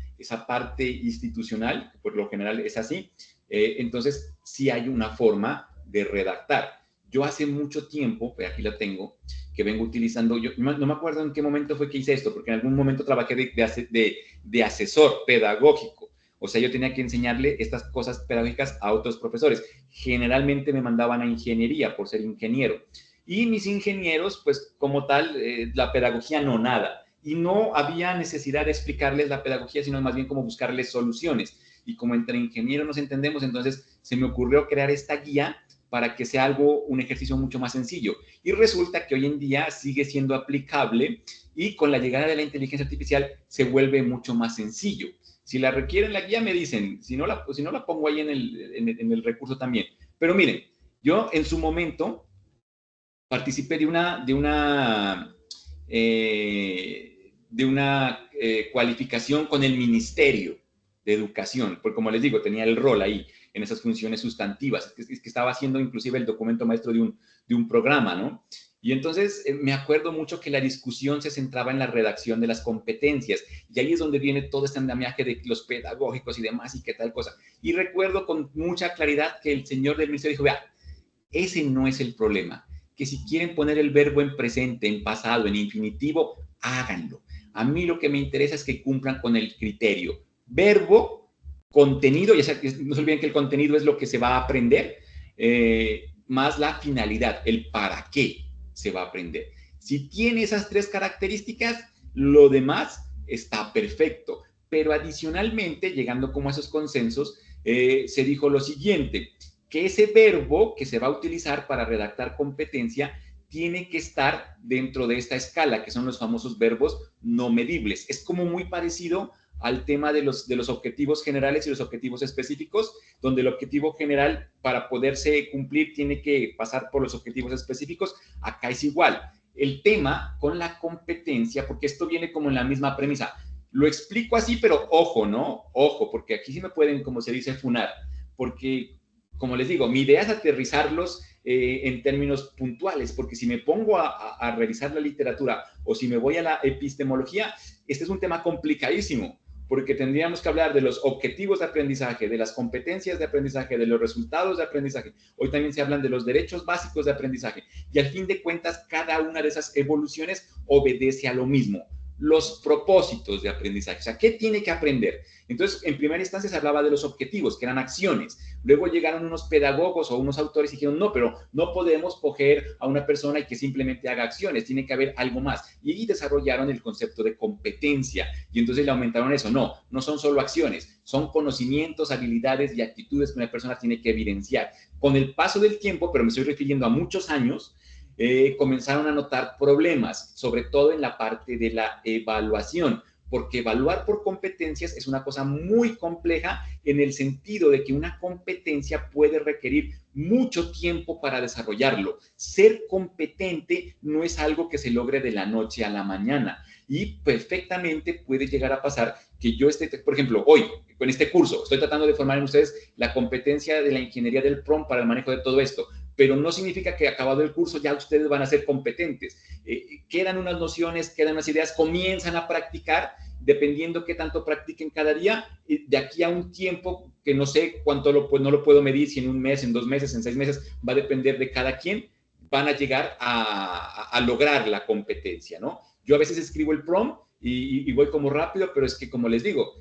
parte institucional, que por lo general es así, entonces sí hay una forma de redactar. Yo hace mucho tiempo, pues aquí la tengo, que vengo utilizando, yo no me acuerdo en qué momento fue que hice esto, porque en algún momento trabajé de asesor pedagógico. O sea, yo tenía que enseñarle estas cosas pedagógicas a otros profesores. Generalmente me mandaban a ingeniería por ser ingeniero. Y mis ingenieros, pues como tal, la pedagogía no nada. Y no había necesidad de explicarles la pedagogía, sino más bien como buscarles soluciones. Y como entre ingenieros nos entendemos, entonces se me ocurrió crear esta guía para que sea un ejercicio mucho más sencillo. Y resulta que hoy en día sigue siendo aplicable y con la llegada de la inteligencia artificial se vuelve mucho más sencillo. Si la requieren la guía me dicen, si no la pongo ahí en el recurso también. Pero miren, yo en su momento participé de una cualificación con el Ministerio de Educación, porque como les digo, tenía el rol ahí en esas funciones sustantivas, es que estaba haciendo inclusive el documento maestro de un programa, ¿no? Y entonces me acuerdo mucho que la discusión se centraba en la redacción de las competencias, y ahí es donde viene todo este andamiaje de los pedagógicos y demás, y qué tal cosa. Y recuerdo con mucha claridad que el señor del ministerio dijo, vea, ese no es el problema, que si quieren poner el verbo en presente, en pasado, en infinitivo, háganlo. A mí lo que me interesa es que cumplan con el criterio. Verbo, contenido, ya sea, no se olviden que el contenido es lo que se va a aprender, más la finalidad, el para qué se va a aprender. Si tiene esas 3 características, lo demás está perfecto. Pero adicionalmente, llegando como a esos consensos, se dijo lo siguiente, que ese verbo que se va a utilizar para redactar competencia tiene que estar dentro de esta escala, que son los famosos verbos no medibles. Es como muy parecido al tema de los objetivos generales y los objetivos específicos, donde el objetivo general, para poderse cumplir, tiene que pasar por los objetivos específicos. Acá es igual. El tema con la competencia, porque esto viene como en la misma premisa. Lo explico así, pero ojo, ¿no? Ojo, porque aquí sí me pueden, como se dice, funar, porque, como les digo, mi idea es aterrizarlos en términos puntuales, porque si me pongo a revisar la literatura o si me voy a la epistemología, este es un tema complicadísimo, porque tendríamos que hablar de los objetivos de aprendizaje, de las competencias de aprendizaje, de los resultados de aprendizaje. Hoy también se hablan de los derechos básicos de aprendizaje. Y al fin de cuentas, cada una de esas evoluciones obedece a lo mismo. Los propósitos de aprendizaje. O sea, ¿qué tiene que aprender? Entonces, en primera instancia se hablaba de los objetivos, que eran acciones. Luego llegaron unos pedagogos o unos autores y dijeron, no, pero no podemos coger a una persona y que simplemente haga acciones, tiene que haber algo más. Y desarrollaron el concepto de competencia. Y entonces le aumentaron eso. No son solo acciones, son conocimientos, habilidades y actitudes que una persona tiene que evidenciar. Con el paso del tiempo, pero me estoy refiriendo a muchos años, comenzaron a notar problemas, sobre todo en la parte de la evaluación, porque evaluar por competencias es una cosa muy compleja en el sentido de que una competencia puede requerir mucho tiempo para desarrollarlo. Ser competente no es algo que se logre de la noche a la mañana y perfectamente puede llegar a pasar que yo esté, por ejemplo, hoy, con este curso, estoy tratando de formar en ustedes la competencia de la ingeniería del PROM para el manejo de todo esto, pero no significa que acabado el curso ya ustedes van a ser competentes. Quedan unas nociones, quedan unas ideas, comienzan a practicar, dependiendo qué tanto practiquen cada día, de aquí a un tiempo que no sé cuánto no lo puedo medir, si en un mes, en 2 meses, en 6 meses, va a depender de cada quien, van a llegar a lograr la competencia, ¿no? Yo a veces escribo el PROM y voy como rápido, pero es que, como les digo,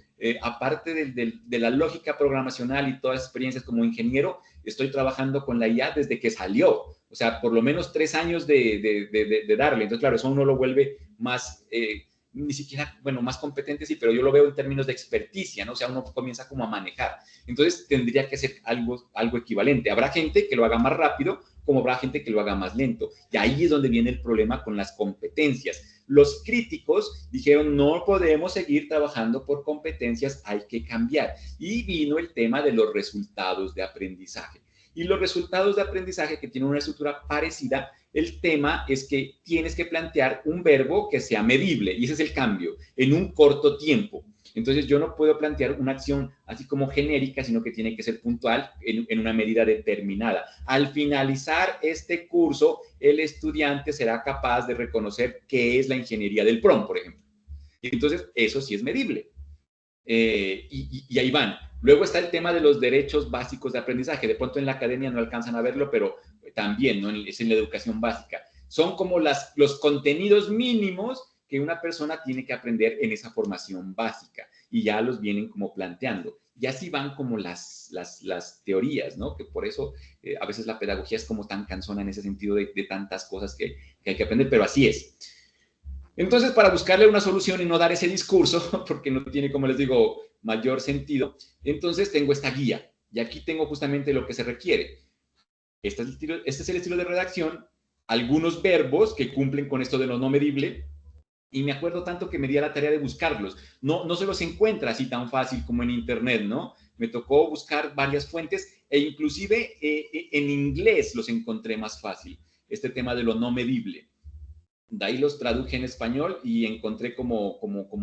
aparte de la lógica programacional y todas las experiencias como ingeniero, estoy trabajando con la IA desde que salió. O sea, por lo menos 3 años de darle. Entonces, claro, eso uno lo vuelve más, ni siquiera, bueno, más competente, sí, pero yo lo veo en términos de experticia, ¿no? O sea, uno comienza como a manejar. Entonces, tendría que ser algo equivalente. Habrá gente que lo haga más rápido, como habrá gente que lo haga más lento. Y ahí es donde viene el problema con las competencias. Los críticos dijeron, no podemos seguir trabajando por competencias, hay que cambiar. Y vino el tema de los resultados de aprendizaje. Y los resultados de aprendizaje, que tienen una estructura parecida, el tema es que tienes que plantear un verbo que sea medible, y ese es el cambio, en un corto tiempo. Entonces, yo no puedo plantear una acción así como genérica, sino que tiene que ser puntual en una medida determinada. Al finalizar este curso, el estudiante será capaz de reconocer qué es la ingeniería del PROM, por ejemplo. Y entonces, eso sí es medible. Y ahí van. Luego está el tema de los derechos básicos de aprendizaje. De pronto en la academia no alcanzan a verlo, pero también, ¿no? Es en la educación básica. Son como los contenidos mínimos que una persona tiene que aprender en esa formación básica, y ya los vienen como planteando. Y así van como las teorías, ¿no? Que por eso a veces la pedagogía es como tan cansona en ese sentido de tantas cosas que hay que aprender, pero así es. Entonces, para buscarle una solución y no dar ese discurso, porque no tiene, como les digo, mayor sentido, entonces tengo esta guía, y aquí tengo justamente lo que se requiere. Este es el estilo de redacción, algunos verbos que cumplen con esto de lo no medible, y me acuerdo tanto que me di a la tarea de buscarlos. No se los encuentra así tan fácil como en internet, ¿no? Me tocó buscar varias fuentes, e inclusive en inglés los encontré más fácil, este tema de lo no medible. De ahí los traduje en español y encontré como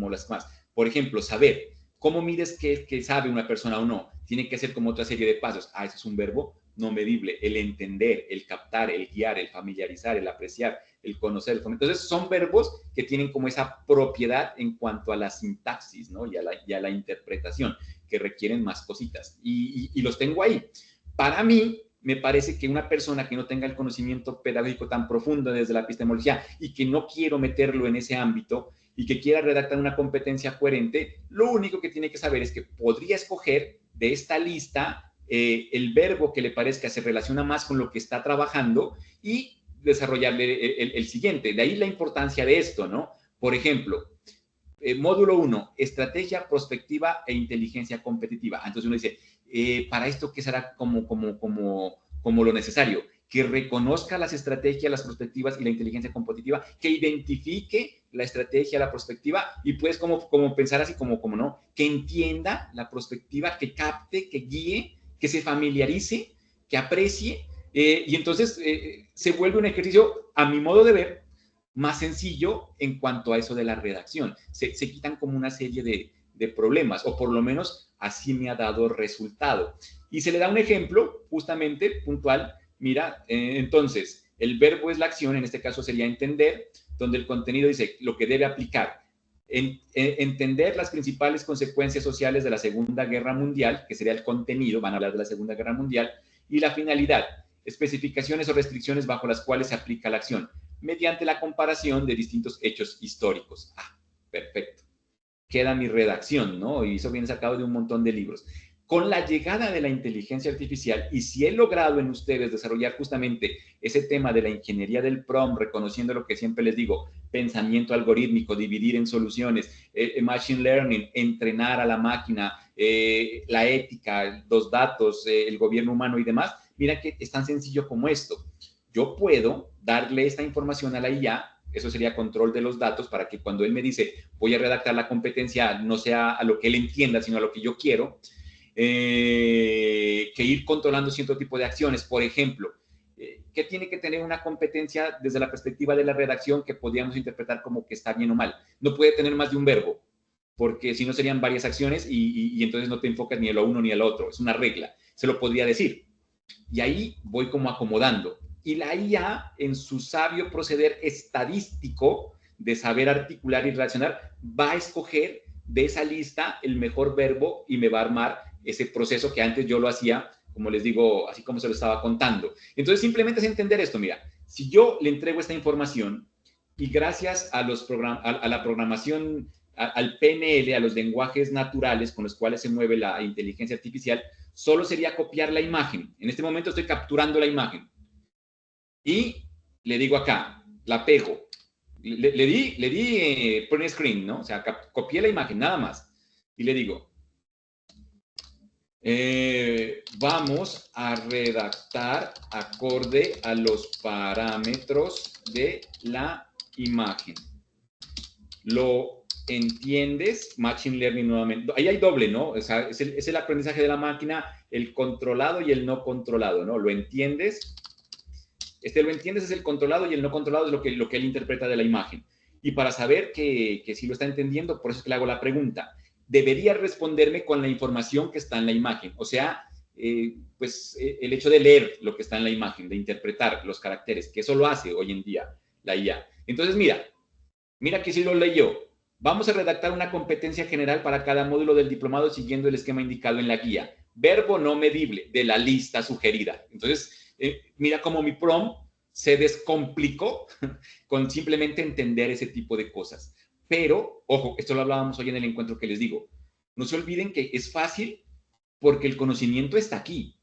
las más. Por ejemplo, saber. ¿Cómo mides que sabe una persona o no? Tiene que ser como otra serie de pasos. Ese es un verbo no medible. El entender, el captar, el guiar, el familiarizar, el apreciar, el conocer. Entonces, son verbos que tienen como esa propiedad en cuanto a la sintaxis, ¿no? Y a la interpretación, que requieren más cositas. Y los tengo ahí. Para mí, me parece que una persona que no tenga el conocimiento pedagógico tan profundo desde la epistemología y que no quiero meterlo en ese ámbito y que quiera redactar una competencia coherente, lo único que tiene que saber es que podría escoger de esta lista el verbo que le parezca se relaciona más con lo que está trabajando y desarrollarle el siguiente. De ahí la importancia de esto, ¿no? Por ejemplo, módulo 1, estrategia prospectiva e inteligencia competitiva. Entonces uno dice, para esto, ¿qué será como lo necesario? Que reconozca las estrategias, las perspectivas y la inteligencia competitiva, que identifique la estrategia, la perspectiva, y pues como pensar así como no, que entienda la perspectiva, que capte, que guíe, que se familiarice, que aprecie, y entonces se vuelve un ejercicio, a mi modo de ver, más sencillo en cuanto a eso de la redacción. Se quitan como una serie de problemas, o por lo menos así me ha dado resultado. Y se le da un ejemplo justamente puntual. Mira, entonces, el verbo es la acción, en este caso sería entender, donde el contenido dice lo que debe aplicar. Entender las principales consecuencias sociales de la Segunda Guerra Mundial, que sería el contenido, van a hablar de la Segunda Guerra Mundial, y la finalidad, especificaciones o restricciones bajo las cuales se aplica la acción, mediante la comparación de distintos hechos históricos. Perfecto. Queda mi redacción, ¿no? Y eso viene sacado de un montón de libros. Con la llegada de la inteligencia artificial, y si he logrado en ustedes desarrollar justamente ese tema de la ingeniería del PROM, reconociendo lo que siempre les digo, pensamiento algorítmico, dividir en soluciones, machine learning, entrenar a la máquina, la ética, los datos, el gobierno humano y demás, mira que es tan sencillo como esto. Yo puedo darle esta información a la IA, eso sería control de los datos, para que cuando él me dice, voy a redactar la competencia, no sea a lo que él entienda, sino a lo que yo quiero, que ir controlando cierto tipo de acciones. Por ejemplo, ¿qué tiene que tener una competencia desde la perspectiva de la redacción que podríamos interpretar como que está bien o mal? No puede tener más de un verbo, porque si no serían varias acciones y entonces no te enfocas ni a lo uno ni a lo otro. Es una regla, se lo podría decir. Y ahí voy como acomodando. Y la IA, en su sabio proceder estadístico de saber articular y relacionar, va a escoger de esa lista el mejor verbo y me va a armar ese proceso que antes yo lo hacía, como les digo, así como se lo estaba contando. Entonces, simplemente es entender esto. Mira, si yo le entrego esta información y gracias a la programación, al PNL, a los lenguajes naturales con los cuales se mueve la inteligencia artificial, solo sería copiar la imagen. En este momento estoy capturando la imagen. y le digo acá, la pego. Le di print screen, ¿no? O sea, copié la imagen, nada más. Y le digo, vamos a redactar acorde a los parámetros de la imagen. ¿Lo entiendes? Machine Learning nuevamente. Ahí hay doble, ¿no? O sea, es el aprendizaje de la máquina, el controlado y el no controlado, ¿no? ¿Lo entiendes? Lo entiendes es el controlado y el no controlado es lo que él interpreta de la imagen. Y para saber que sí lo está entendiendo, por eso es que le hago la pregunta. Debería responderme con la información que está en la imagen. O sea, el hecho de leer lo que está en la imagen, de interpretar los caracteres, que eso lo hace hoy en día la IA. Entonces, mira que sí lo leyó. Vamos a redactar una competencia general para cada módulo del diplomado siguiendo el esquema indicado en la guía. Verbo no medible de la lista sugerida. Entonces, mira cómo mi prompt se descomplicó con simplemente entender ese tipo de cosas. Pero, ojo, esto lo hablábamos hoy en el encuentro que les digo. No se olviden que es fácil porque el conocimiento está aquí.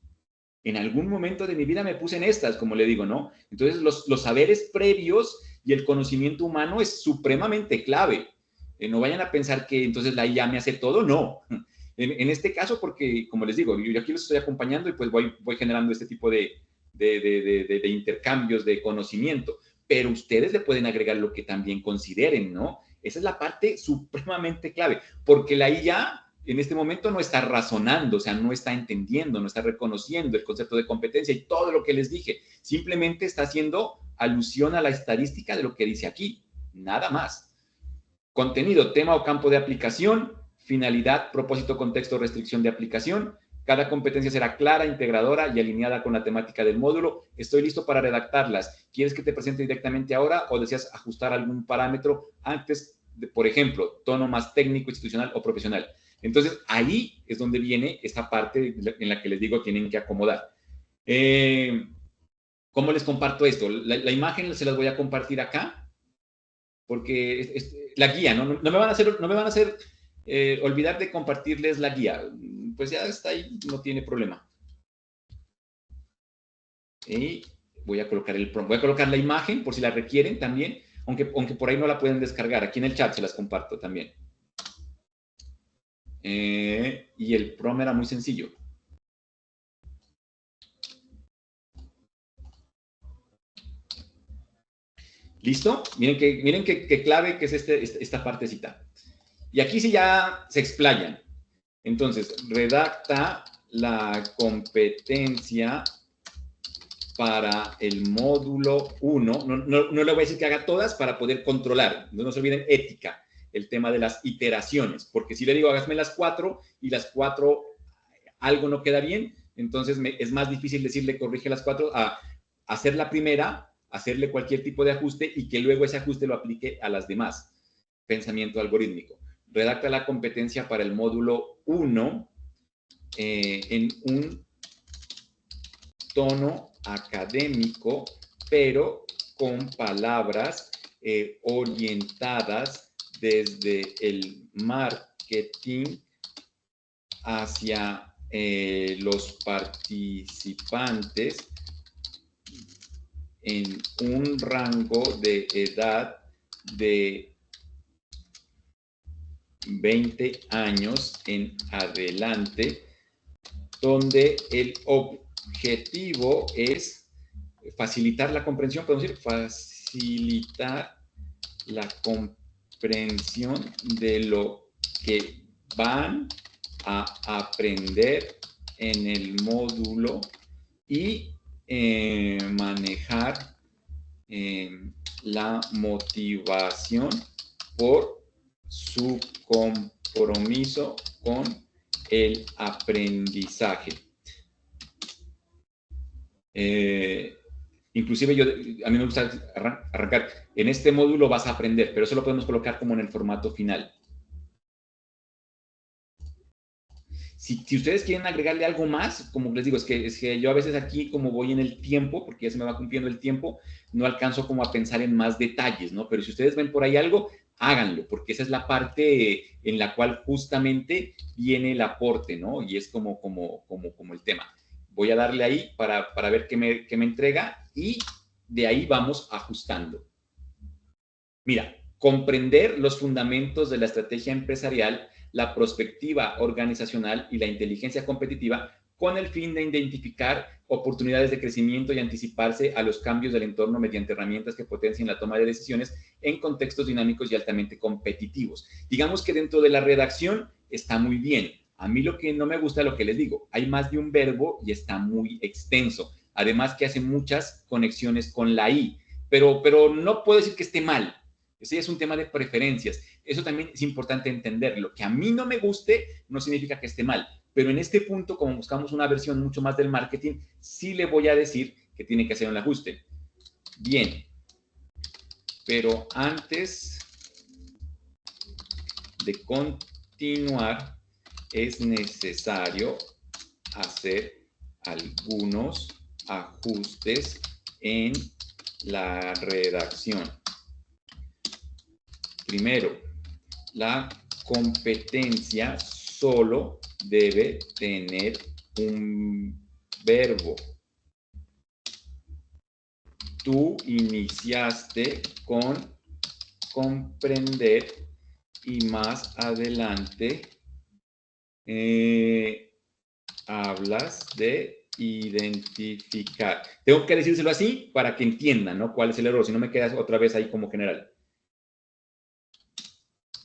En algún momento de mi vida me puse en estas, como le digo, ¿no? Entonces, los saberes previos y el conocimiento humano es supremamente clave. No vayan a pensar que entonces la IA me hace todo, no. En este caso, porque, como les digo, yo aquí los estoy acompañando y pues voy generando este tipo de intercambios de conocimiento, pero ustedes le pueden agregar lo que también consideren, ¿no? Esa es la parte supremamente clave, porque la IA en este momento no está razonando, o sea, no está entendiendo, no está reconociendo el concepto de competencia y todo lo que les dije, simplemente está haciendo alusión a la estadística de lo que dice aquí, nada más. Contenido, tema o campo de aplicación, finalidad, propósito, contexto, restricción de aplicación. Cada competencia será clara, integradora y alineada con la temática del módulo. Estoy listo para redactarlas. ¿Quieres que te presente directamente ahora o deseas ajustar algún parámetro antes de, por ejemplo, tono más técnico, institucional o profesional? Entonces, ahí es donde viene esta parte en la que les digo tienen que acomodar. ¿Cómo les comparto esto? La imagen se las voy a compartir acá, porque la guía, ¿no? No me van a hacer olvidar de compartirles la guía. Pues ya está ahí, no tiene problema. Y voy a colocar el prompt. Voy a colocar la imagen por si la requieren también, aunque por ahí no la pueden descargar. Aquí en el chat se las comparto también. Y el prompt era muy sencillo. ¿Listo? Miren qué clave que es esta partecita. Y aquí sí ya se explayan. Entonces, redacta la competencia para el módulo 1. No le voy a decir que haga todas para poder controlar. No se olviden ética, el tema de las iteraciones. Porque si le digo, hágame las 4 y las 4 algo no queda bien, entonces es más difícil decirle corrige las 4 a hacer la primera, hacerle cualquier tipo de ajuste y que luego ese ajuste lo aplique a las demás. Pensamiento algorítmico. Redacta la competencia para el módulo 1 en un tono académico, pero con palabras orientadas desde el marketing hacia los participantes en un rango de edad de 20 años en adelante, donde el objetivo es facilitar la comprensión, podemos decir, facilitar la comprensión de lo que van a aprender en el módulo y manejar la motivación por su compromiso con el aprendizaje. Inclusive a mí me gusta arrancar, en este módulo vas a aprender, pero eso lo podemos colocar como en el formato final. Si ustedes quieren agregarle algo más, como les digo, es que yo a veces aquí, como voy en el tiempo, porque ya se me va cumpliendo el tiempo, no alcanzo como a pensar en más detalles, ¿no? Pero si ustedes ven por ahí algo, háganlo, porque esa es la parte en la cual justamente viene el aporte, ¿no? Y es como el tema. Voy a darle ahí para ver qué me entrega y de ahí vamos ajustando. Mira, comprender los fundamentos de la estrategia empresarial, la perspectiva organizacional y la inteligencia competitiva con el fin de identificar oportunidades de crecimiento y anticiparse a los cambios del entorno mediante herramientas que potencien la toma de decisiones en contextos dinámicos y altamente competitivos. Digamos que dentro de la redacción está muy bien. A mí lo que no me gusta es lo que les digo. Hay más de un verbo y está muy extenso. Además que hace muchas conexiones con la I. Pero no puedo decir que esté mal. Ese es un tema de preferencias. Eso también es importante entenderlo. Que a mí no me guste no significa que esté mal. Pero en este punto, como buscamos una versión mucho más del marketing, sí le voy a decir que tiene que hacer un ajuste. Bien. Pero antes de continuar, es necesario hacer algunos ajustes en la redacción. Primero, la competencia solo debe tener un verbo. Tú iniciaste con comprender y más adelante hablas de identificar. Tengo que decírselo así para que entiendan, ¿no? Cuál es el error, si no me quedas otra vez ahí como general.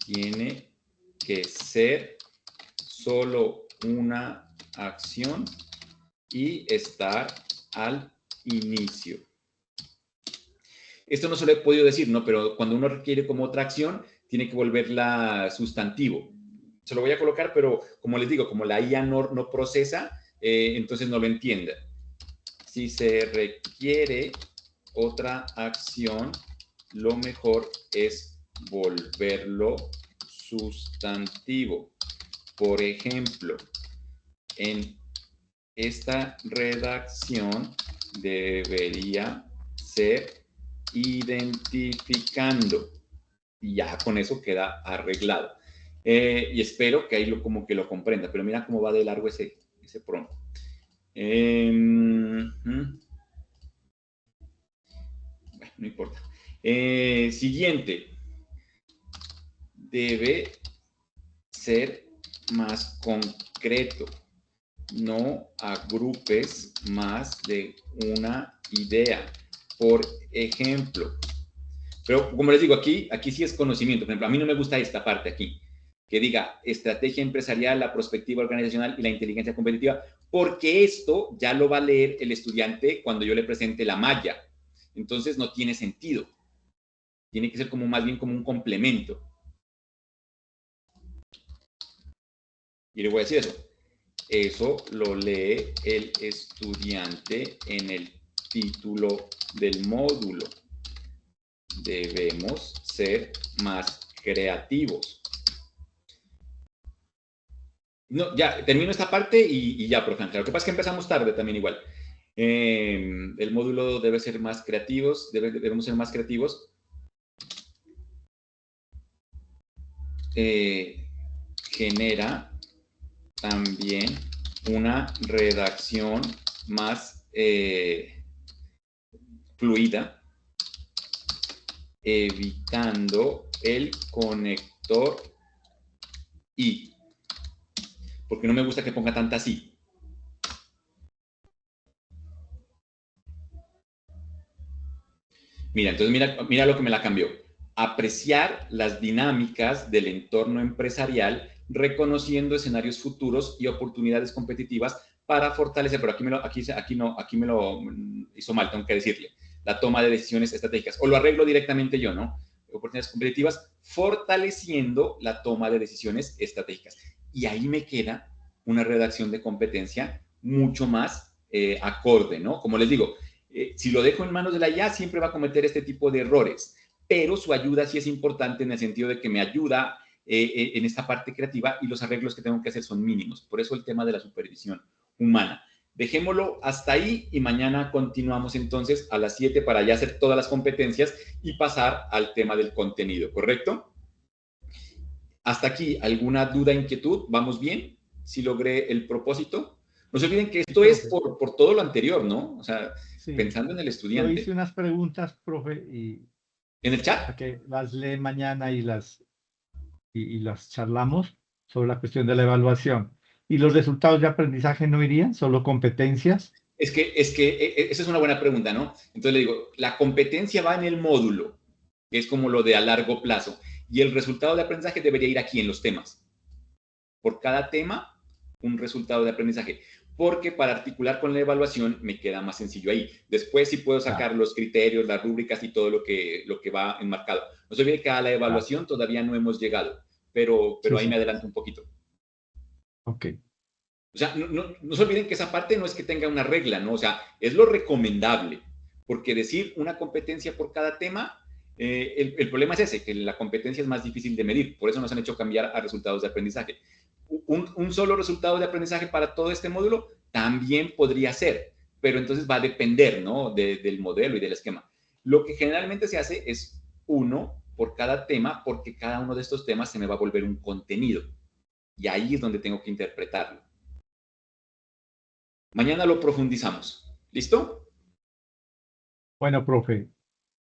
Tiene que ser solo una acción y estar al inicio. Esto no se lo he podido decir, ¿no? Pero cuando uno requiere como otra acción, tiene que volverla sustantivo. Se lo voy a colocar, pero como les digo, como la IA no procesa, entonces no lo entienda. Si se requiere otra acción, lo mejor es volverlo sustantivo. Por ejemplo, en esta redacción debería ser identificando. Y ya con eso queda arreglado. Y espero que ahí como que lo comprenda. Pero mira cómo va de largo ese prompt. Bueno, no importa. Siguiente. Debe ser más concreto. No agrupes más de una idea. Por ejemplo. Pero como les digo, aquí sí es conocimiento. Por ejemplo, a mí no me gusta esta parte aquí. Que diga estrategia empresarial, la perspectiva organizacional y la inteligencia competitiva. Porque esto ya lo va a leer el estudiante cuando yo le presente la malla. Entonces no tiene sentido. Tiene que ser como más bien como un complemento. Y le voy a decir eso. Eso lo lee el estudiante en el título del módulo. Debemos ser más creativos. No, ya, termino esta parte y ya, profe Ángel. Lo que pasa es que empezamos tarde también igual. El módulo debe ser más creativos, debemos ser más creativos. Genera también una redacción más fluida, evitando el conector y. Porque no me gusta que ponga tanta sí. Mira, entonces mira lo que me la cambió. Apreciar las dinámicas del entorno empresarial, reconociendo escenarios futuros y oportunidades competitivas para fortalecer, pero aquí me lo hizo mal, tengo que decirle, la toma de decisiones estratégicas. O lo arreglo directamente yo, ¿no? Oportunidades competitivas, fortaleciendo la toma de decisiones estratégicas. Y ahí me queda una redacción de competencia mucho más acorde, ¿no? Como les digo, si lo dejo en manos de la IA, siempre va a cometer este tipo de errores, pero su ayuda sí es importante en el sentido de que me ayuda en esta parte creativa y los arreglos que tengo que hacer son mínimos. Por eso el tema de la supervisión humana. Dejémoslo hasta ahí y mañana continuamos entonces a las 7 para ya hacer todas las competencias y pasar al tema del contenido, ¿correcto? Hasta aquí, ¿alguna duda, inquietud? ¿Vamos bien? ¿Sí logré el propósito? No se olviden que esto es por todo lo anterior, ¿no? O sea, Sí. pensando en el Yo estudiante. hice unas preguntas, profe, y ¿En el chat? para que las lee mañana y las charlamos sobre la cuestión de la evaluación. ¿Y los resultados de aprendizaje no irían? ¿Solo competencias? Es que esa es una buena pregunta, ¿no? Entonces le digo, la competencia va en el módulo, que es como lo de a largo plazo, y el resultado de aprendizaje debería ir aquí en los temas. Por cada tema, un resultado de aprendizaje. Porque para articular con la evaluación me queda más sencillo ahí. Después sí puedo sacar los criterios, las rúbricas y todo lo que va enmarcado. No se olvide que a la evaluación todavía no hemos llegado, pero Sí, ahí sí. me adelanto un poquito. Ok. O sea, no se olviden que esa parte no es que tenga una regla, ¿no? O sea, es lo recomendable, porque decir una competencia por cada tema, el problema es ese, que la competencia es más difícil de medir, por eso nos han hecho cambiar a resultados de aprendizaje. Un solo resultado de aprendizaje para todo este módulo también podría ser, pero entonces va a depender, ¿no? Del modelo y del esquema. Lo que generalmente se hace es uno por cada tema, porque cada uno de estos temas se me va a volver un contenido, y ahí es donde tengo que interpretarlo. Mañana lo profundizamos. ¿Listo? Bueno, profe,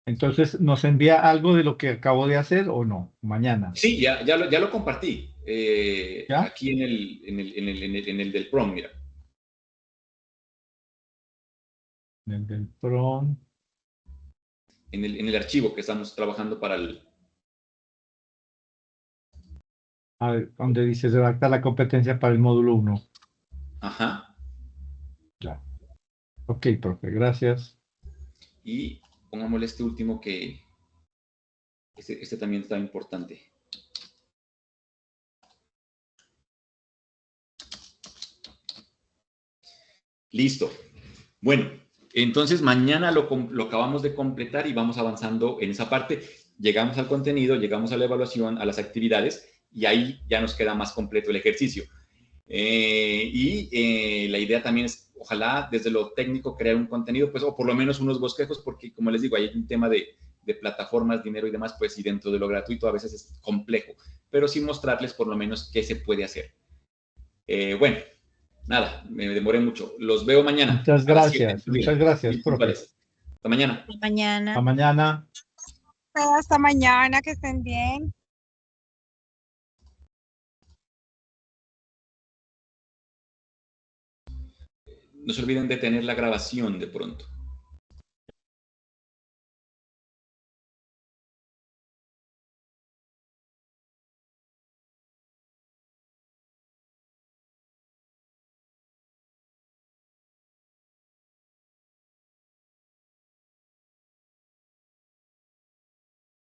entonces, ¿nos envía algo de lo que acabo de hacer o no? Mañana. Sí, ya lo compartí. ¿Ya? Aquí en el del prom, mira. En el del PRON. En el archivo que estamos trabajando para el... A ver, donde dice redactar la competencia para el módulo 1. Ajá. Ya. Ok, profe, gracias. Y pongámosle este último que... Este también está importante. Listo. Bueno, entonces mañana lo acabamos de completar y vamos avanzando en esa parte. Llegamos al contenido, llegamos a la evaluación, a las actividades y ahí ya nos queda más completo el ejercicio. La idea también es, ojalá desde lo técnico crear un contenido, pues, o por lo menos unos bosquejos, porque como les digo, hay un tema de plataformas, dinero y demás, pues, y dentro de lo gratuito a veces es complejo, pero sí mostrarles por lo menos qué se puede hacer. Bueno, nada, me demoré mucho. Los veo mañana. Muchas A las 7. gracias, profe. Hasta mañana. Hasta mañana. Hasta mañana. Hasta mañana, que estén bien. No se olviden de tener la grabación de pronto.